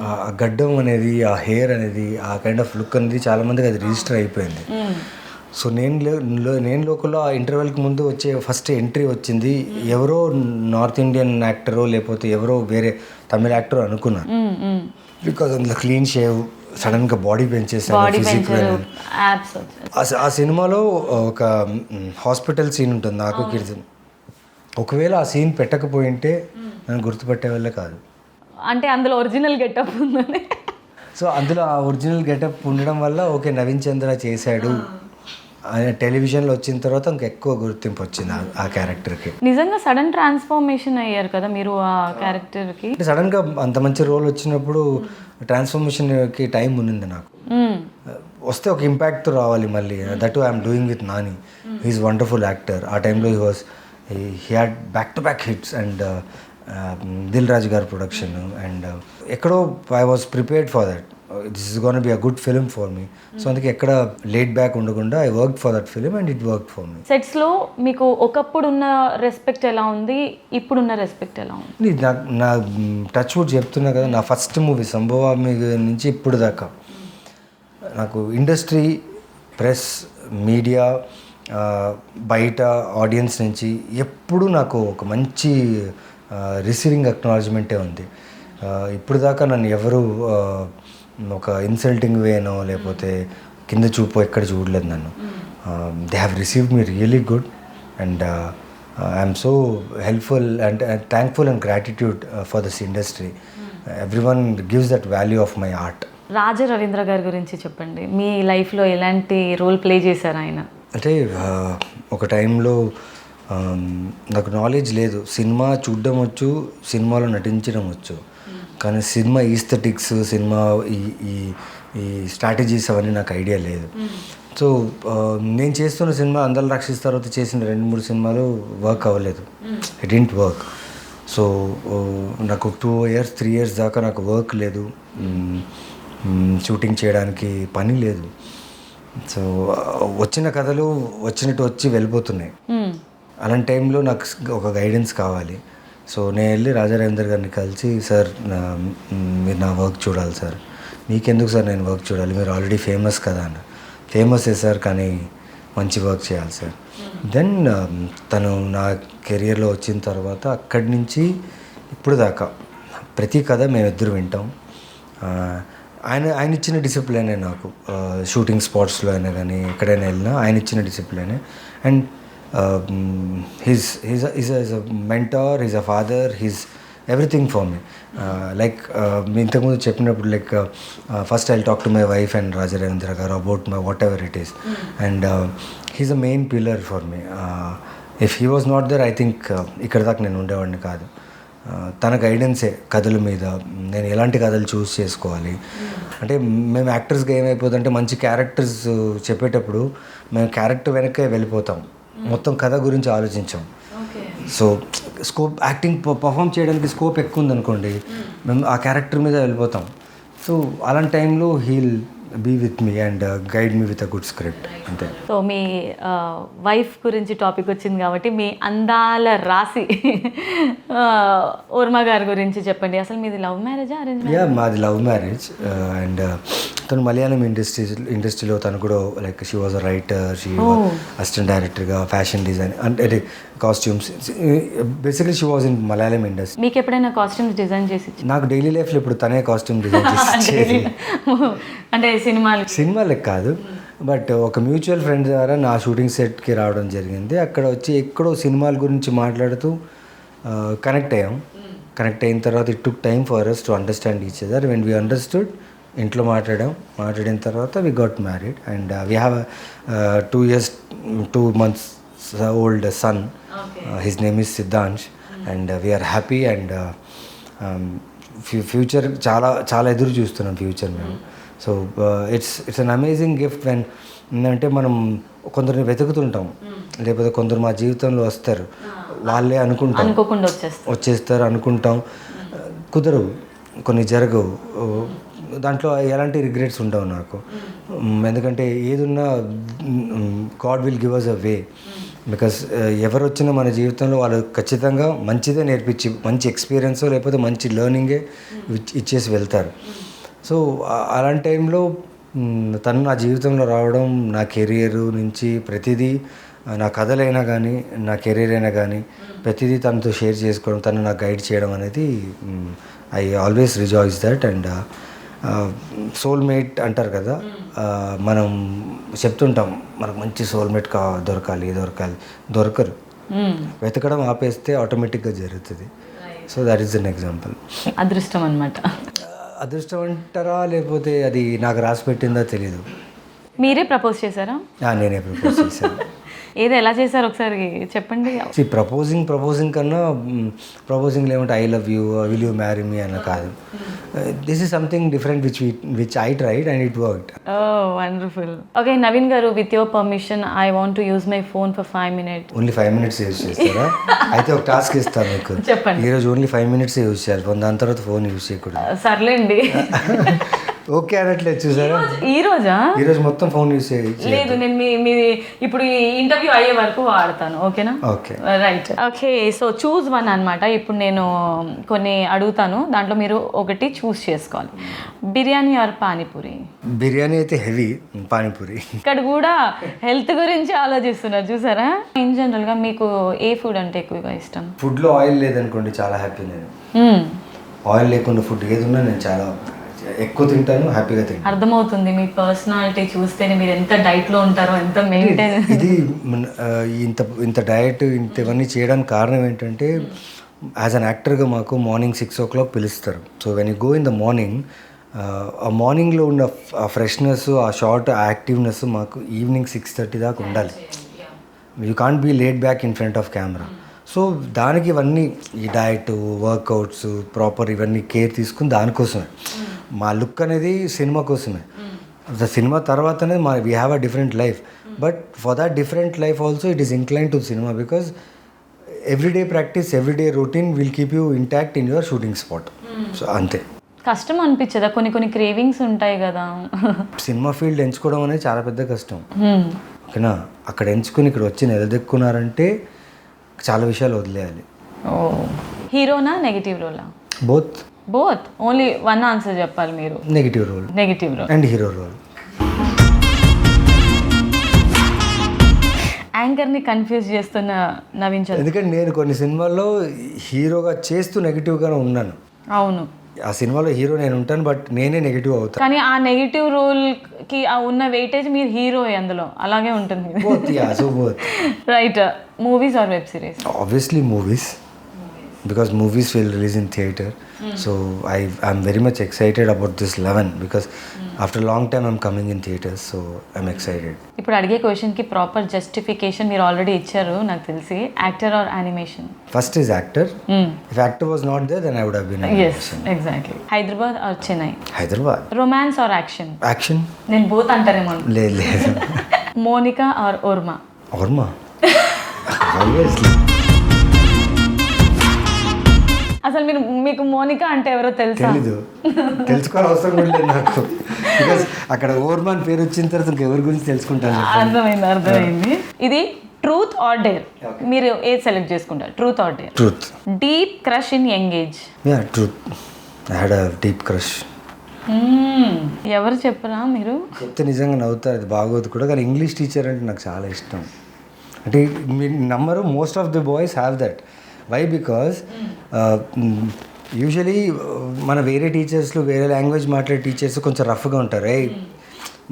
ఆ గడ్డం అనేది, ఆ హెయిర్ అనేది, ఆ కైండ్ ఆఫ్ లుక్ అనేది చాలామందికి అది రిజిస్టర్ అయిపోయింది. సో నేను లోకల్లో ఆ ఇంటర్వెల్కి ముందు వచ్చే ఫస్ట్ ఎంట్రీ వచ్చింది ఎవరో నార్త్ ఇండియన్ యాక్టరో లేకపోతే ఎవరో వేరే తమిళ యాక్టర్ అనుకున్నాను. బికాజ్ అందులో క్లీన్ షేవ్, సడన్గా బాడీ పెంచేసాను, ఫిజిక్. ఆ సినిమాలో ఒక హాస్పిటల్ సీన్ ఉంటుంది నాకు కిడ్స్. ఒకవేళ ఆ సీన్ పెట్టకపోయింటే నన్ను గుర్తుపట్టే వాళ్ళే కాదు. అంటే అందులో ఒరిజినల్ గెటప్ ఉందని. సో అందులో ఆ ఒరిజినల్ గెటప్ ఉండడం వల్ల ఓకే నవీన్ చంద్ర చేశాడు ఆయన టెలివిజన్లో వచ్చిన తర్వాత ఇంకా ఎక్కువ గుర్తింపు వచ్చింది ఆ క్యారెక్టర్కి. నిజంగా సడన్ ట్రాన్స్ఫర్మేషన్ అయ్యారు కదా మీరు ఆ క్యారెక్టర్కి. సడన్గా అంత మంచి రోల్ వచ్చినప్పుడు ట్రాన్స్ఫర్మేషన్కి టైం ఉన్నింది నాకు. వస్తే ఒక ఇంపాక్ట్ రావాలి మళ్ళీ. That I'm doing with Nani. He's wonderful actor. ఆ టైంలో he had back to back hits and Dil Raju గారి ప్రొడక్షన్ అండ్ ఎక్కడో I was prepared for that. This is gonna be a good film for me. So అందుకే ఎక్కడ laid back ఉండకుండా I work for that film and it work for me. సెట్స్లో మీకు ఒకప్పుడు ఉన్న respect ఎలా ఉంది, ఇప్పుడున్న రెస్పెక్ట్ ఎలా ఉంది? నా టచ్ వుడ్ చెప్తున్నా కదా, నా ఫస్ట్ మూవీ సంభవామి నుంచి ఇప్పుడు దాకా నాకు ఇండస్ట్రీ, ప్రెస్, మీడియా, బయట ఆడియన్స్ నుంచి ఎప్పుడు నాకు ఒక మంచి రిసీవింగ్ అక్నాలజ్మెంటే ఉంది. ఇప్పుడు దాకా నన్ను ఎవరు ఒక ఇన్సల్టింగ్ వేనో లేకపోతే కింద చూపో ఎక్కడ చూడలేదు నన్ను. They have received me really good and I'm so helpful and thankful and gratitude for this industry. Everyone gives that value of my art. Raja Ravindra గారి గురించి చెప్పండి. మీ లైఫ్లో ఎలాంటి రోల్ ప్లే చేశారు ఆయన? అంటే ఒక టైంలో నాకు నాలెడ్జ్ లేదు. సినిమా చూడడం వచ్చు, సినిమాలో నటించడం వచ్చు, కానీ సినిమా ఈస్థెటిక్స్, సినిమా ఈ స్ట్రాటజీస్ అవన్నీ నాకు ఐడియా లేదు. సో నేను చేస్తున్న సినిమా అందాల రాక్షసి తర్వాత చేసిన 2-3 సినిమాలు వర్క్ అవ్వలేదు. It didn't work. సో నాకు 2 years 3 years దాకా నాకు వర్క్ లేదు, షూటింగ్ చేయడానికి పని లేదు. సో వచ్చిన కథలు వచ్చినట్టు వచ్చి వెళ్ళిపోతున్నాయి. అలాంటి టైంలో నాకు ఒక గైడెన్స్ కావాలి. సో నేను వెళ్ళి రాజా రవీంద్ర గారిని కలిసి, సార్ మీరు నా వర్క్ చూడాలి సార్. మీకెందుకు సార్ నేను వర్క్ చూడాలి, మీరు ఆల్రెడీ ఫేమస్ కదా అన్న. ఫేమసే సార్, కానీ మంచి వర్క్ చేయాలి సార్. దెన్ తను నా కెరియర్లో వచ్చిన తర్వాత అక్కడి నుంచి ఇప్పుడు దాకా ప్రతి కథ మేమిద్దరు వింటాం. ఆయన ఇచ్చిన డిసిప్లినే నాకు. షూటింగ్ స్పాట్స్లో అయినా కానీ ఎక్కడైనా వెళ్ళినా ఆయన ఇచ్చిన డిసిప్లినే. And he's a mentor, he's a father, he's everything for me. Like me ఇంతకుముందు చెప్పినప్పుడు like first I'll talk to my wife and Raja Ravindra garu about my whatever it is, and he's a main pillar for me. If he was not there, I think ఇక్కడ దాకా నేను ఉండేవాడిని కాదు. తన గైడెన్సే కథల మీద, నేను ఎలాంటి కథలు చూస్ చేసుకోవాలి. అంటే మేము యాక్టర్స్గా ఏమైపోతుందంటే మంచి క్యారెక్టర్స్ చెప్పేటప్పుడు మేము క్యారెక్టర్ వెనక్కే వెళ్ళిపోతాం, మొత్తం కథ గురించి ఆలోచించాం. సో స్కోప్ యాక్టింగ్ పర్ఫామ్ చేయడానికి స్కోప్ ఎక్కువ ఉందనుకోండి, మేము ఆ క్యారెక్టర్ మీద వెళ్ళిపోతాం. సో అలాంటి టైంలో he'll be with me and guide me with a good script, అంతే. సో మీ వైఫ్ గురించి టాపిక్ వచ్చింది కాబట్టి మీ అందాల రాశి ఊర్మ గారి గురించి చెప్పండి. అసలు మీది లవ్ మ్యారేజా, అరేంజ్ మ్యారేజ్? యా, మాది లవ్ మ్యారేజ్. అండ్ తను మలయాళం ఇండస్ట్రీలో తను కూడా like she was a writer, she assistant డైరెక్టర్గా, ఫ్యాషన్ డిజైన్ అంటే costumes. Basically she was in Malayalam industry. మీకు ఎప్పుడైనా కాస్ట్యూమ్స్ డిజైన్ చేసి? నాకు డైలీ లైఫ్లో ఇప్పుడు తనే కాస్ట్యూమ్ డిజైన్ చేసి అంటే సినిమాలకు కాదు, బట్ ఒక మ్యూచువల్ ఫ్రెండ్ ద్వారా నా షూటింగ్ సెట్కి రావడం జరిగింది. అక్కడ వచ్చి ఎక్కడో సినిమాల గురించి మాట్లాడుతూ కనెక్ట్ అయ్యాం. కనెక్ట్ అయిన తర్వాత it took time for us to understand each other. When we understood, ఇంట్లో మాట్లాడిన తర్వాత we got married and we have 2 years 2 months old son. His name is Siddhansh and we are happy and future చాలా ఎదురు చూస్తున్నాం future మేము. So it's an amazing gift when అంటే మనం కొందరిని వెతుకుతుంటాం, లేకపోతే కొందరు మా జీవితంలో వస్తారు, వాళ్ళే అనుకుంటాం వచ్చేస్తారు అనుకుంటాం, కుదరవు, కొన్ని జరగవు. దాంట్లో ఎలాంటి రిగ్రెట్స్ ఉండవు నాకు, ఎందుకంటే ఏదున్నా god will give us a way. Because ఎవరు వచ్చినా మన జీవితంలో వాళ్ళు ఖచ్చితంగా మంచిదే నేర్పించి మంచి ఎక్స్పీరియన్స్ లేకపోతే మంచి లెర్నింగే ఇచ్చేసి వెళ్తారు. సో అలాంటి టైంలో తను నా జీవితంలో రావడం, నా కెరియర్ నుంచి ప్రతిదీ, నా కథలైనా కానీ నా కెరీర్ అయినా కానీ ప్రతిదీ తనతో షేర్ చేసుకోవడం, తను నాకు గైడ్ చేయడం అనేది I always rejoice that. And soulmate అంటారు కదా, మనం చెప్తుంటాం మనకు మంచి సోల్మేట్ దొరకాలి దొరకరు. వెతకడం ఆపేస్తే ఆటోమేటిక్గా జరుగుతుంది. So that is an example. అదృష్టం అనమాట. అదృష్టం అంటారా లేకపోతే అది నాకు రాసి పెట్టిందో తెలీదు. మీరే ప్రపోజ్ చేశారా? నేనే ప్రపోజ్ చేశాను. ఏదో ఎలా చేశారు ఒకసారి చెప్పండి. ప్రపోజింగ్ కన్నా ప్రపోజింగ్లో ఏమంటే I love you, will you marry me అన్న కాదు. This is something different which I tried and it worked. Oh wonderful. Okay Naveen గారు, with your permission I want to use my phone for 5 minutes. Only 5 minutes use చేస్తారా? అయితే ఒక task ఇస్తాను మీకు. చెప్పండి. ఈరోజు ఓన్లీ 5 minutes యూజ్ చేయాలి, దాని తర్వాత ఫోన్ యూజ్ చేయకూడదు. సర్లేండి. ఓకే అనట్లేదు చూసారా? ఈరోజు మొత్తం ఫోన్ యూజ్ చేయాలి. లేదు, నేను మీ ఇప్పుడు ఈ ఇంటర్వ్యూ అయ్యే వరకు వాడతాను. ఓకేనా? Okay right. Okay so choose one అనమాట. ఇప్పుడు నేను కొన్ని అడుగుతాను, దాంట్లో మీరు ఒకటి చూస్ చేసుకోవాలి. బిర్యానీ ఆర్ పానీపూరి? బిర్యానీ అయితే హెవీ, పానీపూరి. ఇక్కడ కూడా హెల్త్ గురించి ఆలోచిస్తున్నారు చూసారా? ఇన్ జనరల్గా మీకు ఏ ఫుడ్ అంటే ఎక్కువగా ఇష్టం? ఫుడ్లో ఆయిల్ లేదనుకోండి చాలా హ్యాపీ నేను. ఆయిల్ లేకుండా ఫుడ్ ఏది ఉన్నా నేను చాలా ఎక్కువ తింటాను, హ్యాపీగా తింటాను. అర్థమవుతుంది మీ పర్సనాలిటీ చూస్తేనే మీరు ఎంత డైట్లో ఉంటారో, ఎంత మెయింటైన్. ఇది ఇంత డయట్ ఇవన్నీ చేయడానికి కారణం ఏంటంటే యాజ్ అన్ యాక్టర్గా మాకు మార్నింగ్ 6 o'clock పిలుస్తారు. So when you go in the morning, ఆ మార్నింగ్లో ఉన్న ఆ ఫ్రెష్నెస్, ఆ షార్ట్ యాక్టివ్నెస్ మాకు ఈవినింగ్ 6:30 దాకా ఉండాలి. You can't be late back in front of camera. So దానికి ఇవన్నీ ఈ డయట్, వర్కౌట్స్, ప్రాపర్ ఇవన్నీ కేర్ తీసుకుని దానికోసమే. మా లుక్ అనేది సినిమా కోసమే. సినిమా తర్వాతనే we have a different life, but for that different life also it is incline to cinema because everyday practice, everyday routine will keep you intact in your shooting spot. So అంతే. కష్టం అనిపించదా? కొన్ని cravings ఉంటాయి కదా. Cinema field ఎంచుకోవడం అనేది చాలా పెద్ద కష్టం. ఓకేనా? అక్కడ ఎంచుకుని ఇక్కడ వచ్చి నిలదెక్కున్నారంటే చాలా విషయాలు వదిలేయాలి. హీరోనా నెగిటివ్ రోలా? బోత్ ఓన్లీ వన్ ఆన్సర్ చెప్పాలి మీరు. Negative role and hero role. యాంకర్ని కన్ఫ్యూజ్ చేస్తున్న నవీన్ చంద్ర. ఎందుకంటే నేను కొన్ని సినిమాల్లో హీరోగా చేస్తూ నెగిటివ్గానే ఉన్నాను. అవును, ఆ సినిమాలో హీరో నేను ఉంటాను, బట్ నేనే నెగిటివ్ అవుతాను. కానీ ఆ నెగిటివ్ రోల్కి ఉన్న వెయిటేజ్ మీరు హీరో అందులో అలాగే ఉంటుంది. Right. Movies or web series? Obviously movies, because movies will release in theater. So I'm very much excited about this 11 because after a long time I'm coming in theaters, so I'm excited. ఇప్పుడు అడిగే క్వశ్చన్కి proper justification మీరు already ఇచ్చారు నాకు తెలిసి. Actor are animation? First is actor. If actor was not there, then I would have been animation. Yes, exactly. Hyderabad or Chennai? Hyderabad. Romance or action? Action. నేను both అంటారేమో. లేదు. Monica or Orma? Orma. Obviously. అసలు మీకు మోనికా అంటే ఎవరో తెలుసా? తెలీదు, తెలుసుకోవాలి అవసరం కూడా లేదు నాకు. బికాస్ అక్కడ ఓర్మాన్ పేరు వచ్చిన తర్వాత ఇంకెవరి గురించి తెలుసుకుంటాను. అర్థమైంది. ఇది ట్రూత్ ఆర్ డేర్, మీరు ఏది సెలెక్ట్ చేసుకుంటారు? Truth or dare? Truth. Deep crush in young age? Yeah truth. I had a deep crush. ఎవరు చెప్పరా? మీరు చెప్తే నిజంగా నవ్వుతారు, అది బాగోదు కూడా. కానీ ఇంగ్లీష్ టీచర్ అంటే నాకు చాలా ఇష్టం. అంటే మీరు నమ్మరు, most of the boys have that. Why? Because usually మన వేరే టీచర్స్లో వేరే లాంగ్వేజ్ మాట్లాడే టీచర్స్ కొంచెం రఫ్గా ఉంటారు.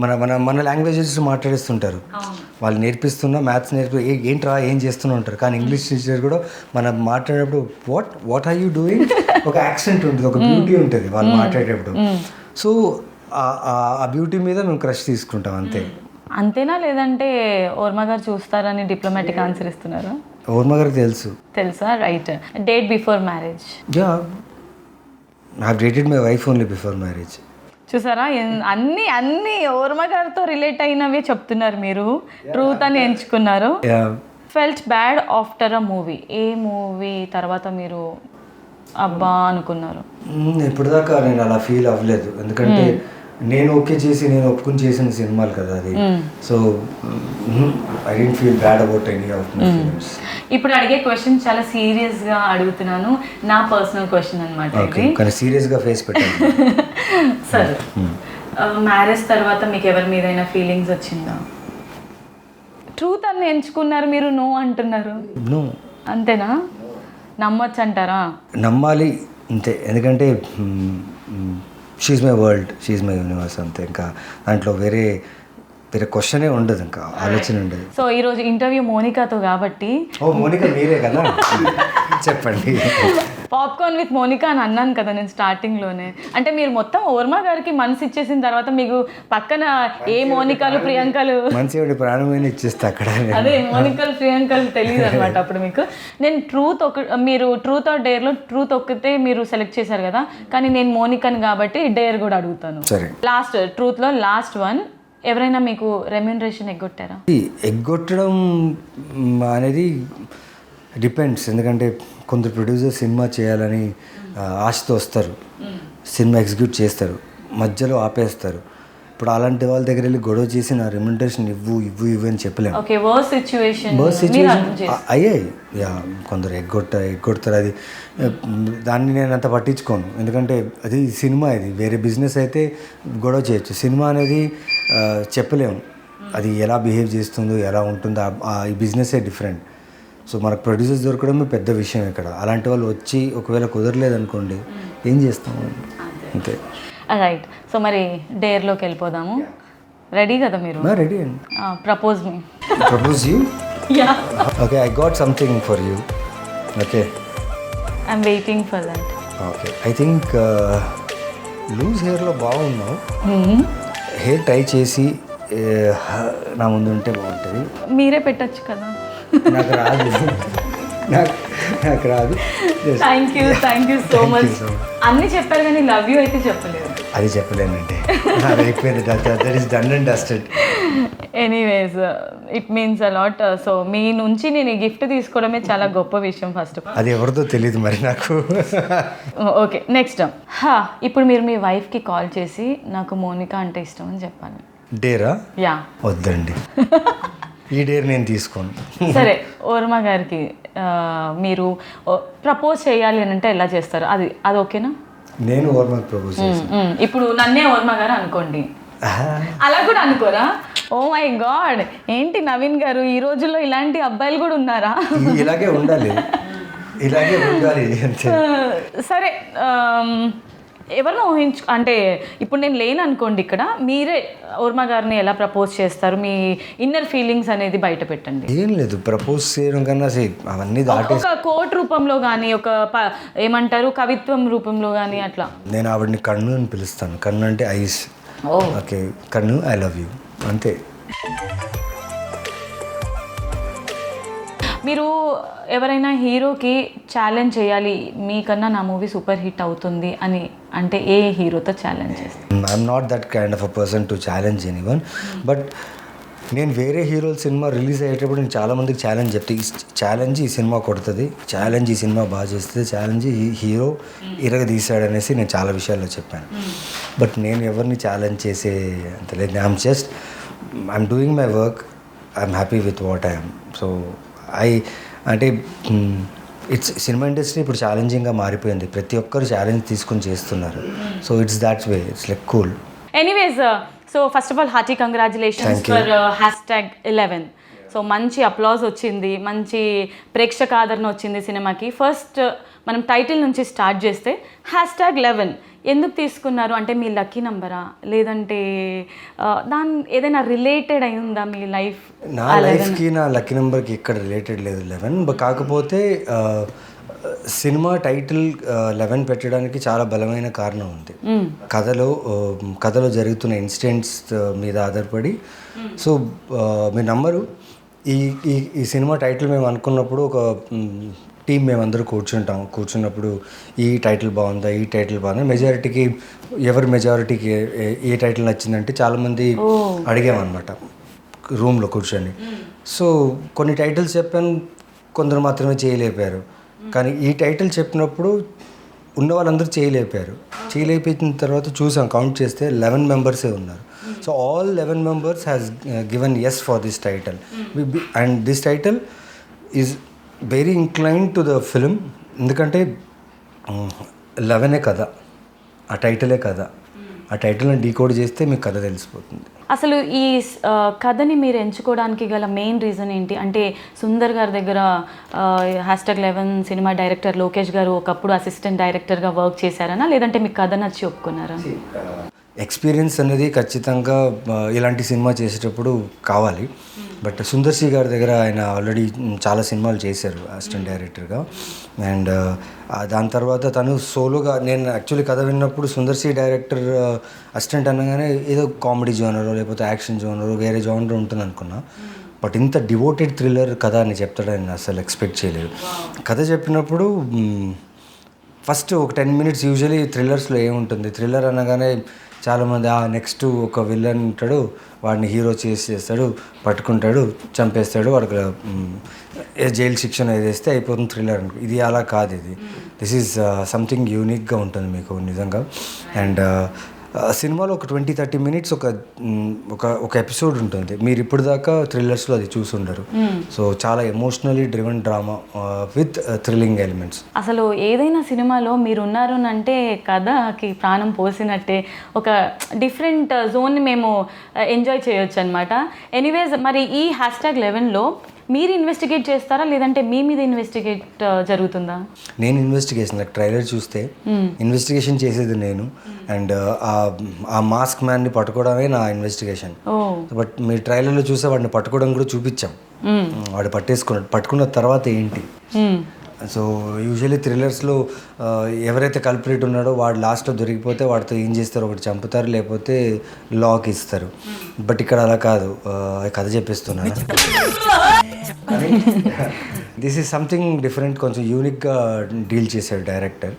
మన లాంగ్వేజెస్ మాట్లాడిస్తుంటారు. వాళ్ళు నేర్పిస్తున్నా మ్యాథ్స్ ఏంట్రా ఏం చేస్తూనే ఉంటారు. కానీ ఇంగ్లీష్ టీచర్ కూడా మనం మాట్లాడేటప్పుడు వాట్ ఆర్ యూ డూయింగ్, ఒక యాక్సెంట్ ఉంటుంది, ఒక బ్యూటీ ఉంటుంది వాళ్ళు మాట్లాడేటప్పుడు. సో ఆ బ్యూటీ మీద మేము క్రష్ తీసుకుంటాం అంతే. అంతేనా? లేదంటే ఓర్మా గారు చూస్తారని డిప్లొమాటిక్ ఆన్సర్ ఇస్తున్నారు? ఓర్మా గారికి తెలుసా? Right. Date before marriage? Yeah, I have dated my wife only before marriage. చూసారా, అన్ని ఓర్మా గారితో రిలేట్ అయినవే చెప్తున్నారు మీరు. ట్రూత్ అని ఎంచుకున్నారు. Felt bad after a movie? A movie తర్వాత మీరు అబ్బా అనుకున్నారు? ఇప్పుడు దాకా నేను అలా ఫీల్ అవ్వలేదు. ఎందుకంటే నేను ఓకే చేసి నేను ఒప్పుకుని చేసిన సినిమాలు కదా అది. So I don't feel bad about any of my films. ఇప్పుడు అడిగే క్వశ్చన్ చాలా సీరియస్గా అడుగుతున్నాను, నా పర్సనల్ క్వశ్చన్ అనమాట ఇది. కానీ సీరియస్గా ఫేస్ పెట్టాను. సరే, మ్యారేజ్ తర్వాత మీకు ఎవరి మీదైనా ఫీలింగ్స్ వచ్చిందా? ట్రూత్ అని ఎంచుకున్నారు మీరు, నో అంటున్నారు. నో అంతేనా? నమ్మొచ్చు అంటారా? నమ్మాలి అంతే, ఎందుకంటే she's my world, she's my universe అంతే. ఇంకా దాంట్లో వేరే క్వశ్చనే ఉండదు, ఇంకా ఆలోచన ఉండదు. సో ఈరోజు ఇంటర్వ్యూ మోనికాతో కాబట్టి. ఓ మోనికా మీరే కదా, చెప్పండి. పాప్కార్న్ విత్ మోనికా అని అన్నాను కదా నేను స్టార్టింగ్లోనే. అంటే మీరు మొత్తం వర్మ గారికి మనసు ఇచ్చేసిన తర్వాత మీకు పక్కన ఏ మోనికాలు ప్రియాంకలు, మంచి ప్రాణమైన ఇచ్చేస్తే అక్కడ అదే మోనికాలు ప్రియాంకలు తెలియదు అనమాట అప్పుడు మీకు. నేను మీరు ట్రూత్ ఆర్ డేర్లో ట్రూత్ ఒక్కటే మీరు సెలెక్ట్ చేశారు కదా, కానీ నేను మోనికాని కాబట్టి డేర్ కూడా అడుగుతాను. సరే, లాస్ట్ ట్రూత్లో లాస్ట్ వన్, ఎవరైనా మీకు రెమ్యూనరేషన్ ఎగ్గొట్టారా? ఎగ్గొట్టడం అనేది డిపెండ్స్, ఎందుకంటే కొందరు ప్రొడ్యూసర్ సినిమా చేయాలని ఆశతో వస్తారు, సినిమా ఎగ్జిక్యూట్ చేస్తారు, మధ్యలో ఆపేస్తారు. ఇప్పుడు అలాంటి వాళ్ళ దగ్గర వెళ్ళి గొడవ చేసి నా రెమ్యూనరేషన్ ఇవ్వు అని చెప్పలేము. బర్త్ సిచ్యువేషన్ అయ్యాయి. కొందరు ఎగ్గొడతారు, అది దాన్ని నేను అంత పట్టించుకోను, ఎందుకంటే అది సినిమా, ఇది వేరే బిజినెస్ అయితే గొడవ చేయొచ్చు. సినిమా అనేది చెప్పలేము, అది ఎలా బిహేవ్ చేస్తుందో ఎలా ఉంటుందో, ఈ బిజినెసే డిఫరెంట్. సో మనకు ప్రొడ్యూసర్స్ దొరకడమే పెద్ద విషయం ఇక్కడ. అలాంటి వాళ్ళు వచ్చి ఒకవేళ కుదరలేదనుకోండి, ఏం చేస్తాము అంతే. రైట్. సో మరి డేర్లోకి వెళ్ళిపోదాము. రెడీ కదా మీరు? రెడీ అండి. Propose me. Propose you? Yeah. Okay, I got something for you. Okay, I'm waiting for that. Okay, I think loose హెయిర్లో బాగున్నావు. హెయిర్ టై చేసి నా ముందు ఉంటే బాగుంటుంది. మీరే పెట్టచ్చు కదా. నాకు రాదు, నాకు రాదు. Thank you so much. అన్నీ చెప్పారు కానీ లవ్ యూ అయితే చెప్పలేదు. అది చెప్పలేనండి, అది అయిపోయింది. That is done and dusted. Anyways, it means a lot. So మీ నుంచి నేను ఈ గిఫ్ట్ తీసుకోవడమే చాలా గొప్ప విషయం. ఫస్ట్ అది ఎవరితో తెలియదు మరి నాకు. Okay, next. ఇప్పుడు మీరు మీ వైఫ్కి కాల్ చేసి నాకు మోనికా అంటే ఇష్టం అని చెప్పాలి. డేరా? యా. వద్దండి, ఈ డేర్ నేను తీసుకోను. సరే, వర్మ గారికి మీరు ప్రపోజ్ చేయాలి అని అంటే ఎలా చేస్తారు? అది ఓకేనా? నేను వర్మకి ప్రపోజ్ చేస్తాను. ఇప్పుడు నన్నే వర్మ గారు అనుకోండి, అలా కూడా అనుకోరా? ఓ మై గాడ్, ఏంటి నవీన్ గారు, ఈ రోజుల్లో ఇలాంటి అబ్బాయిలు కూడా ఉన్నారా? ఇలాగే ఉండాలి, ఇలాగే ఉండాలి అంతే. సరే, ఎవరినో అంటే ఇప్పుడు నేను లేను అనుకోండి, ఇక్కడ మీరే వర్మ గారిని ఎలా ప్రపోజ్ చేస్తారు? మీ ఇన్నర్ ఫీలింగ్స్ అనేది బయట పెట్టండి. ఏం లేదు, ప్రపోజ్ చేయడం కన్నా అవన్నీ ఒక కోట్ రూపంలో కానీ, ఒక ఏమంటారు కవిత్వం రూపంలో కానీ అట్లా. నేను ఆవిడని కన్ను అని పిలుస్తాను. కన్ను అంటే ఐస్. ఓకే, కన్ను, ఐ లవ్ యూ అంతే. మీరు ఎవరైనా హీరోకి ఛాలెంజ్ చేయాలి, మీకన్నా నా మూవీ సూపర్ హిట్ అవుతుంది అని అంటే ఏ హీరోతో ఛాలెంజ్ చేస్తారు? I'm not that kind of a person to challenge anyone. But నేను వేరే హీరోల సినిమా రిలీజ్ అయ్యేటప్పుడు నేను చాలామందికి ఛాలెంజ్ చెప్తే, ఛాలెంజ్ ఈ సినిమా కొడుతుంది, ఛాలెంజ్ ఈ సినిమా బాగా చేస్తుంది, ఛాలెంజ్ ఈ హీరో ఇరగదీశాడనేసి నేను చాలా విషయాల్లో చెప్పాను. బట్ నేను ఎవరిని ఛాలెంజ్ చేసే అంత లేదు. I'm doing my work, I'm happy with what I'm. So అంటే సినిమా ఇండస్ట్రీ ఇప్పుడు ఛాలెంజింగ్గా మారిపోయింది, ప్రతి ఒక్కరు ఛాలెంజ్ తీసుకొని చేస్తున్నారు. So it's that way, it's like cool. Anyways, so first of all hearty congratulations for #11. So మంచి అప్లాజ్ వచ్చింది, మంచి ప్రేక్షక ఆదరణ వచ్చింది సినిమాకి. ఫస్ట్ మనం టైటిల్ నుంచి స్టార్ట్ చేస్తే #11 ఎందుకు తీసుకున్నారు? అంటే మీ లక్కీ నంబరా, లేదంటే దాని ఏదైనా రిలేటెడ్ అయి ఉందా మీ లైఫ్? నా లైఫ్కి నా లక్కీ నెంబర్కి ఇక్కడ రిలేటెడ్ లేదు 11. కాకపోతే సినిమా టైటిల్ 11 పెట్టడానికి చాలా బలమైన కారణం ఉంది. కథలో జరుగుతున్న ఇన్సిడెంట్స్ మీద ఆధారపడి. సో మీ నంబరు ఈ సినిమా టైటిల్ మేము అనుకున్నప్పుడు ఒక టీం మేమందరూ కూర్చున్నప్పుడు ఈ టైటిల్ బాగుందా, ఈ టైటిల్ బాగుందా, మెజారిటీకి మెజారిటీకి ఏ టైటిల్ నచ్చిందంటే చాలామంది అడిగామన్నమాట రూమ్లో కూర్చొని. సో కొన్ని టైటిల్స్ చెప్పాను, కొందరు మాత్రమే చేయలేపారు. కానీ ఈ టైటిల్ చెప్పినప్పుడు ఉన్న వాళ్ళందరూ చేయలేకపోయిన తర్వాత చూసాం, కౌంట్ చేస్తే 11 మెంబర్సే ఉన్నారు. So all 11 members has given yes for this title, and this title is very incline to the film. ఎందుకంటే 11 కథ, ఆ టైటిలే కథ. ఆ టైటిల్ని డీకోడ్ చేస్తే మీకు కథ తెలిసిపోతుంది. అసలు ఈ కథని మీరు ఎంచుకోవడానికి గల మెయిన్ రీజన్ ఏంటి? అంటే సుందర్ గారి దగ్గర #11 సినిమా డైరెక్టర్ లోకేష్ గారు ఒకప్పుడు అసిస్టెంట్ డైరెక్టర్గా వర్క్ చేశారనా, లేదంటే మీకు కథ నచ్చి ఒప్పుకున్నారా? ఎక్స్పీరియన్స్ అనేది ఖచ్చితంగా ఇలాంటి సినిమా చేసేటప్పుడు కావాలి. బట్ సుందర్ సి గారి దగ్గర ఆయన ఆల్రెడీ చాలా సినిమాలు చేశారు అసిస్టెంట్ డైరెక్టర్గా. అండ్ దాని తర్వాత తను సోలోగా, నేను యాక్చువల్లీ కథ విన్నప్పుడు సుందర్ సి డైరెక్టర్ అసిస్టెంట్ అనగానే ఏదో కామెడీ జోనరో లేకపోతే యాక్షన్ జోనరో వేరే జోనర్ ఉంటుంది అనుకున్నా. బట్ ఇంత డివోటెడ్ థ్రిల్లర్ కథ అని చెప్తాడని అసలు ఎక్స్పెక్ట్ చేయలేదు. కథ చెప్పినప్పుడు ఫస్ట్ ఒక 10 minutes యూజువలీ థ్రిల్లర్స్లో ఏముంటుంది, థ్రిల్లర్ అనగానే చాలామంది నెక్స్ట్ ఒక విలన్ ఉంటాడు, వాడిని హీరో చేస్తాడు, పట్టుకుంటాడు, చంపేస్తాడు, వాడికి జైలు శిక్షణ వేస్తే అయిపోతుంది థ్రిల్లర్ అనుకో. ఇది అలా కాదు, దిస్ ఈజ్ సంథింగ్ యూనిక్గా ఉంటుంది మీకు నిజంగా. అండ్ సినిమాలో ఒక 20-30 minutes ఒక ఎపిసోడ్ ఉంటుంది. మీరు ఇప్పుడు దాకా థ్రిల్లర్స్లో అది చూసుండరు. సో చాలా emotionally driven drama with thrilling elements. అసలు ఏదైనా సినిమాలో మీరు ఉన్నారు అంటే కథకి ప్రాణం పోసినట్టే, ఒక డిఫరెంట్ జోన్ని మేము ఎంజాయ్ చేయొచ్చు అనమాట. ఎనీవేస్, మరి ఈ #11లో మీరు ఇన్వెస్టిగేట్ చేస్తారా, లేదంటే మీ మీద ఇన్వెస్టిగేట్ జరుగుతుందా? నేను ఇన్వెస్టిగేషన్, నాకు ట్రైలర్ చూస్తే ఇన్వెస్టిగేషన్ చేసేది నేను. అండ్ ఆ మాస్క్ మ్యాన్ని పట్టుకోవడమే నా ఇన్వెస్టిగేషన్. బట్ మీ ట్రైలర్లో చూస్తే వాడిని పట్టుకోవడం కూడా చూపించాం. వాడు పట్టుకున్న తర్వాత ఏంటి. సో యూజువల్లీ థ్రిల్లర్స్లో ఎవరైతే కల్పరేట్ ఉన్నాడో వాడు లాస్ట్లో దొరికిపోతే వాడితో ఏం చేస్తారు, ఒకటి చంపుతారు లేకపోతే లాక్ ఇస్తారు. బట్ ఇక్కడ అలా కాదు, కథ చెప్పేస్తున్నాను. దిస్ ఈజ్ సంథింగ్ డిఫరెంట్, కొంచెం యూనిక్గా డీల్ చేశాడు డైరెక్టర్.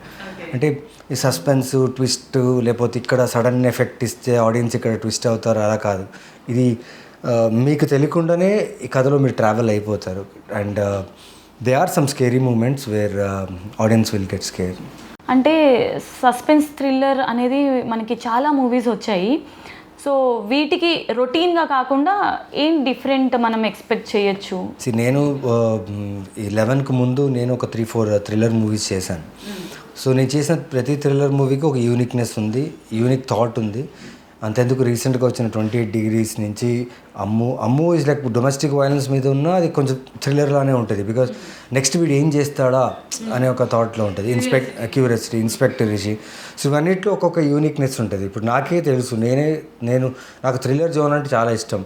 అంటే ఈ సస్పెన్స్ ట్విస్ట్ లేకపోతే ఇక్కడ సడన్ ఎఫెక్ట్ ఇస్తే ఆడియన్స్ ఇక్కడ ట్విస్ట్ అవుతారు, అలా కాదు. ఇది మీకు తెలియకుండానే ఈ కథలో మీరు ట్రావెల్ అయిపోతారు. And they are some scary moments where audience will get scare. అంటే సస్పెన్స్ థ్రిల్లర్ అనేది మనకి చాలా మూవీస్ వచ్చాయి. సో వీటికి రొటీన్గా కాకుండా ఏం డిఫరెంట్ మనం ఎక్స్పెక్ట్ చేయొచ్చు? నేను 11కి ముందు నేను ఒక 3-4 థ్రిల్లర్ మూవీస్ చేశాను. సో నేను చేసిన ప్రతి థ్రిల్లర్ మూవీకి ఒక యూనిక్నెస్ ఉంది, యూనిక్ థాట్ ఉంది. అంతెందుకు రీసెంట్గా వచ్చిన 28 Degrees నుంచి అమ్ము ఈజ్ లైక్ డొమెస్టిక్ వైలెన్స్ మీద ఉన్న అది కొంచెం థ్రిల్లర్లానే ఉంటుంది. బికాజ్ నెక్స్ట్ వీడు ఏం చేస్తాడా అనే ఒక థాట్లో ఉంటుంది. Curiosity, inspector Rishi. సో ఇవన్నిట్లో ఒక్కొక్క యూనిక్నెస్ ఉంటుంది. ఇప్పుడు నాకే తెలుసు, నాకు థ్రిల్లర్ జోన్ అంటే చాలా ఇష్టం.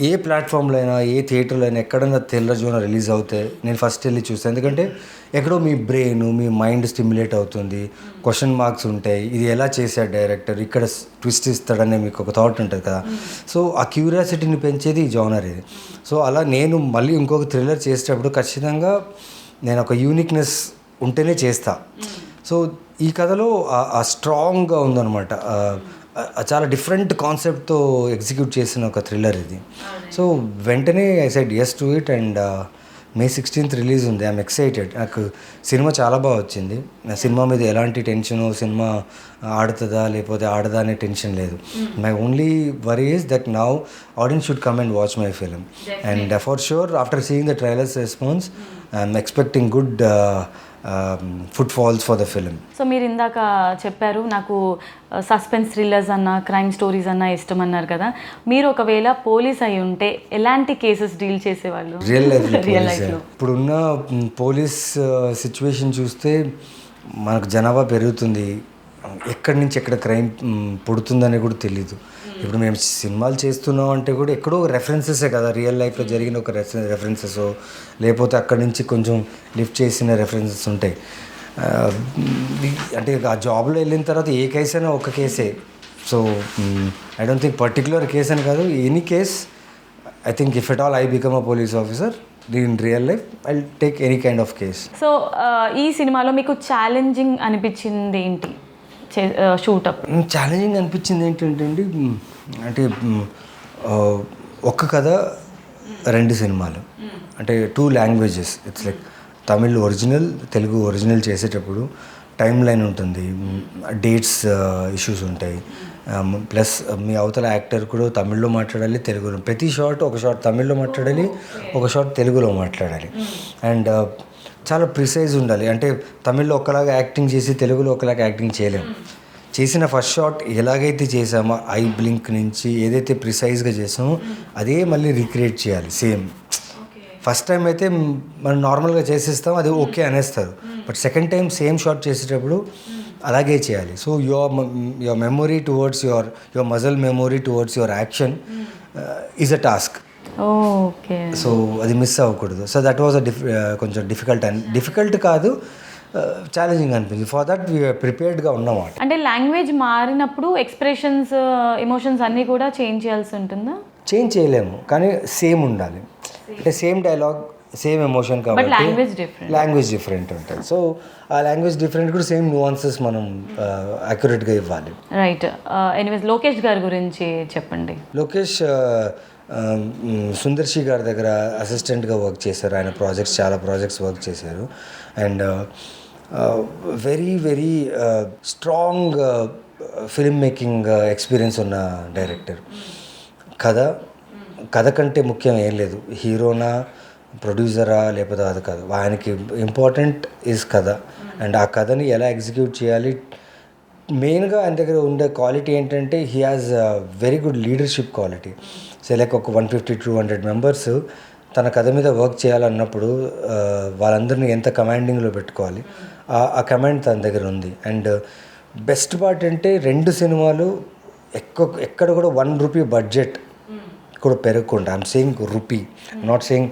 ఏ ప్లాట్ఫామ్లో అయినా ఏ థియేటర్లో అయినా ఎక్కడైనా థ్రిల్లర్ జోన్ రిలీజ్ అవుతే నేను ఫస్ట్ వెళ్ళి చూస్తాను. ఎందుకంటే ఎక్కడో మీ బ్రెయిన్ మీ మైండ్ స్టిమ్యులేట్ అవుతుంది, క్వశ్చన్ మార్క్స్ ఉంటాయి, ఇది ఎలా చేశాడు డైరెక్టర్, ఇక్కడ ట్విస్ట్ ఇస్తాడనే మీకు ఒక థాట్ ఉంటుంది కదా. సో ఆ క్యూరియాసిటీని పెంచేది ఈ జోనర్ ఇది. సో అలా నేను మళ్ళీ ఇంకొక థ్రిల్లర్ చేసేటప్పుడు ఖచ్చితంగా నేను ఒక యూనిక్నెస్ ఉంటేనే చేస్తా. సో ఈ కథలో ఆ స్ట్రాంగ్గా ఉందన్నమాట. చాలా డిఫరెంట్ కాన్సెప్ట్తో ఎగ్జిక్యూట్ చేసిన ఒక థ్రిల్లర్ ఇది. సో వెంటనే I said yes to it. And May 16th release ఉంది. I'm excited. నాకు సినిమా చాలా బాగా వచ్చింది. నా సినిమా మీద ఎలాంటి టెన్షను, సినిమా ఆడుతుందా లేకపోతే ఆడదా అనే టెన్షన్ లేదు. My only worry is that now audience should come and watch my film. And for sure after seeing the trailers response I'm expecting good footfalls for the film. So మీరు ఇందాక చెప్పారు నాకు suspense thrillers అన్న, crime stories అన్న ఇష్టం అన్నారు కదా. మీరు ఒకవేళ పోలీస్ అయి ఉంటే ఎలాంటి కేసెస్ డీల్ చేసేవాళ్ళు రియల్ లైఫ్లో? ఇప్పుడున్న పోలీస్ సిచ్యువేషన్ చూస్తే మనకు జనాభా పెరుగుతుంది, ఎక్కడి నుంచి ఎక్కడ క్రైమ్ పుడుతుందని కూడా తెలీదు. ఇప్పుడు మేము సినిమాలు చేస్తున్నాం అంటే కూడా ఎక్కడో రెఫరెన్సెసే కదా, రియల్ లైఫ్లో జరిగిన ఒక రెఫరెన్సెస్ లేకపోతే అక్కడి నుంచి కొంచెం లిఫ్ట్ చేసిన రెఫరెన్సెస్ ఉంటాయి. అంటే ఆ జాబ్లో వెళ్ళిన తర్వాత ఏ కేసు అయినా ఒక కేసే. So I don't think particular case అని కాదు, any case I think if at all I become a police officer in real life I will take any kind of case. So ఈ సినిమాలో మీకు ఛాలెంజింగ్ అనిపించింది ఏంటి? షూటప్ ఛాలెంజింగ్ అనిపించింది ఏంటంటే అండి, అంటే ఒక్క కథ 2 సినిమాలు, అంటే 2 languages. It's like Tamil original, Telugu original చేసేటప్పుడు టైం లైన్ ఉంటుంది, డేట్స్ ఇష్యూస్ ఉంటాయి, ప్లస్ మీ అవతల యాక్టర్ కూడా తమిళ్లో మాట్లాడాలి, తెలుగులో. ప్రతి షాట్ ఒక షాట్ తమిళ్లో మాట్లాడాలి, ఒక షాట్ తెలుగులో మాట్లాడాలి. అండ్ చాలా ప్రిసైజ్ ఉండాలి. అంటే తమిళ్లో ఒకలాగా యాక్టింగ్ చేసి తెలుగులో ఒకలాగా యాక్టింగ్ చేయలేము. చేసిన ఫస్ట్ షాట్ ఎలాగైతే చేసామో ఐ బ్లింక్ నుంచి ఏదైతే ప్రిసైజ్గా చేసామో అదే మళ్ళీ రీక్రియేట్ చేయాలి సేమ్. ఫస్ట్ టైం అయితే మనం నార్మల్గా చేసేస్తాం, అది ఓకే అనేస్తారు. But second time same shot చేసేటప్పుడు అలాగే చేయాలి. So your memory towards your muscle memory towards your action is a task. Okay. So అది మిస్ అవ్వకూడదు. సో దట్ వాజ్ కొంచెం డిఫికల్ట్ కాదు, ఛాలెంజింగ్ అనిపించింది. ఫర్ దట్ ప్రిపేర్డ్గా ఉన్నమాట. అంటే లాంగ్వేజ్ మారినప్పుడు ఎక్స్ప్రెషన్స్, ఎమోషన్స్ అన్నీ కూడా చేంజ్ చేయాల్సి ఉంటుందా? చేంజ్ చేయలేము, కానీ సేమ్ ఉండాలి. అంటే సేమ్ డైలాగ్, సేమ్ ఎమోషన్ కాబట్టి లాంగ్వేజ్ డిఫరెంట్ ఉంటుంది. సో ఆ లాంగ్వేజ్ డిఫరెంట్ కూడా సేమ్ న్యూఆన్సెస్ మనం అక్యురేట్గా ఇవ్వాలి. రైట్. ఎనీవేస్ లోకేష్ గారి గురించి చెప్పండి. లోకేష్ సుందర్షి గారి దగ్గర అసిస్టెంట్గా వర్క్ చేశారు. ఆయన చాలా ప్రాజెక్ట్స్ వర్క్ చేశారు. And very very strong film making experience ఉన్న డైరెక్టర్. కథ కంటే ముఖ్యం ఏం లేదు, హీరోనా ప్రొడ్యూసరా లేకపోతే అది కాదు. ఆయనకి ఇంపార్టెంట్ ఈజ్ కథ. అండ్ ఆ కథని ఎలా ఎగ్జిక్యూట్ చేయాలి, మెయిన్గా ఆయన దగ్గర ఉండే క్వాలిటీ ఏంటంటే he has very good leadership quality. So like ఒక 150-200 మెంబర్స్ తన కథ మీద వర్క్ చేయాలన్నప్పుడు వాళ్ళందరినీ ఎంత కమాండింగ్లో పెట్టుకోవాలి, ఆ కమాండ్ తన దగ్గర ఉంది. అండ్ బెస్ట్ పార్ట్ అంటే 2 సినిమాలు ఎక్కడ కూడా ₹1 బడ్జెట్ కూడా పెరగకుండా, I'm saying rupee, not saying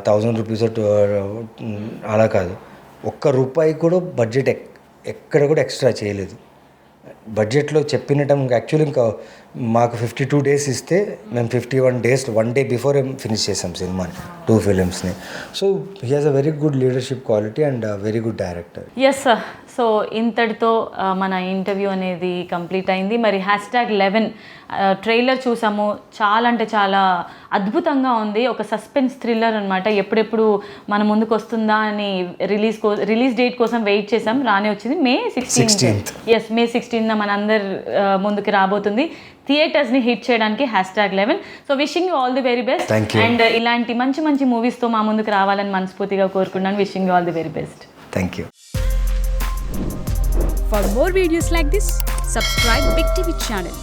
1000 rupees అలా కాదు, ₹1 కూడా బడ్జెట్ ఎక్కడ కూడా ఎక్స్ట్రా చేయలేదు. బడ్జెట్లో చెప్పిన టైం యాక్చువల్లీ ఇంకా మాకు 52 డేస్ ఇస్తే మేము 51 డేస్ 1 డే బిఫోర్ ఫినిష్ చేసాం సినిమాని, 2 ఫిలిమ్స్ని. So he has a very good leadership quality and very good director. Yes sir. So ఇంతటితో మన ఇంటర్వ్యూ అనేది కంప్లీట్ అయింది. మరి #11 ట్రైలర్ చూసాము, చాలా అంటే చాలా అద్భుతంగా ఉంది. ఒక సస్పెన్స్ థ్రిల్లర్ అనమాట. ఎప్పుడెప్పుడు మన ముందుకు వస్తుందా అని రిలీజ్ డేట్ కోసం వెయిట్ చేసాం, రానే వచ్చింది. May 16th. Yes, May 16th మనందరి ముందుకు రాబోతుంది. థియేటర్స్ని హిట్ చేయడానికి #11. So wishing you all the very best. And ఇలాంటి మంచి మంచి మూవీస్తో మా ముందుకు రావాలని మనస్ఫూర్తిగా కోరుకున్నాను. Wishing you all the very best. Thank you. For more videos like this, subscribe Big TV channel.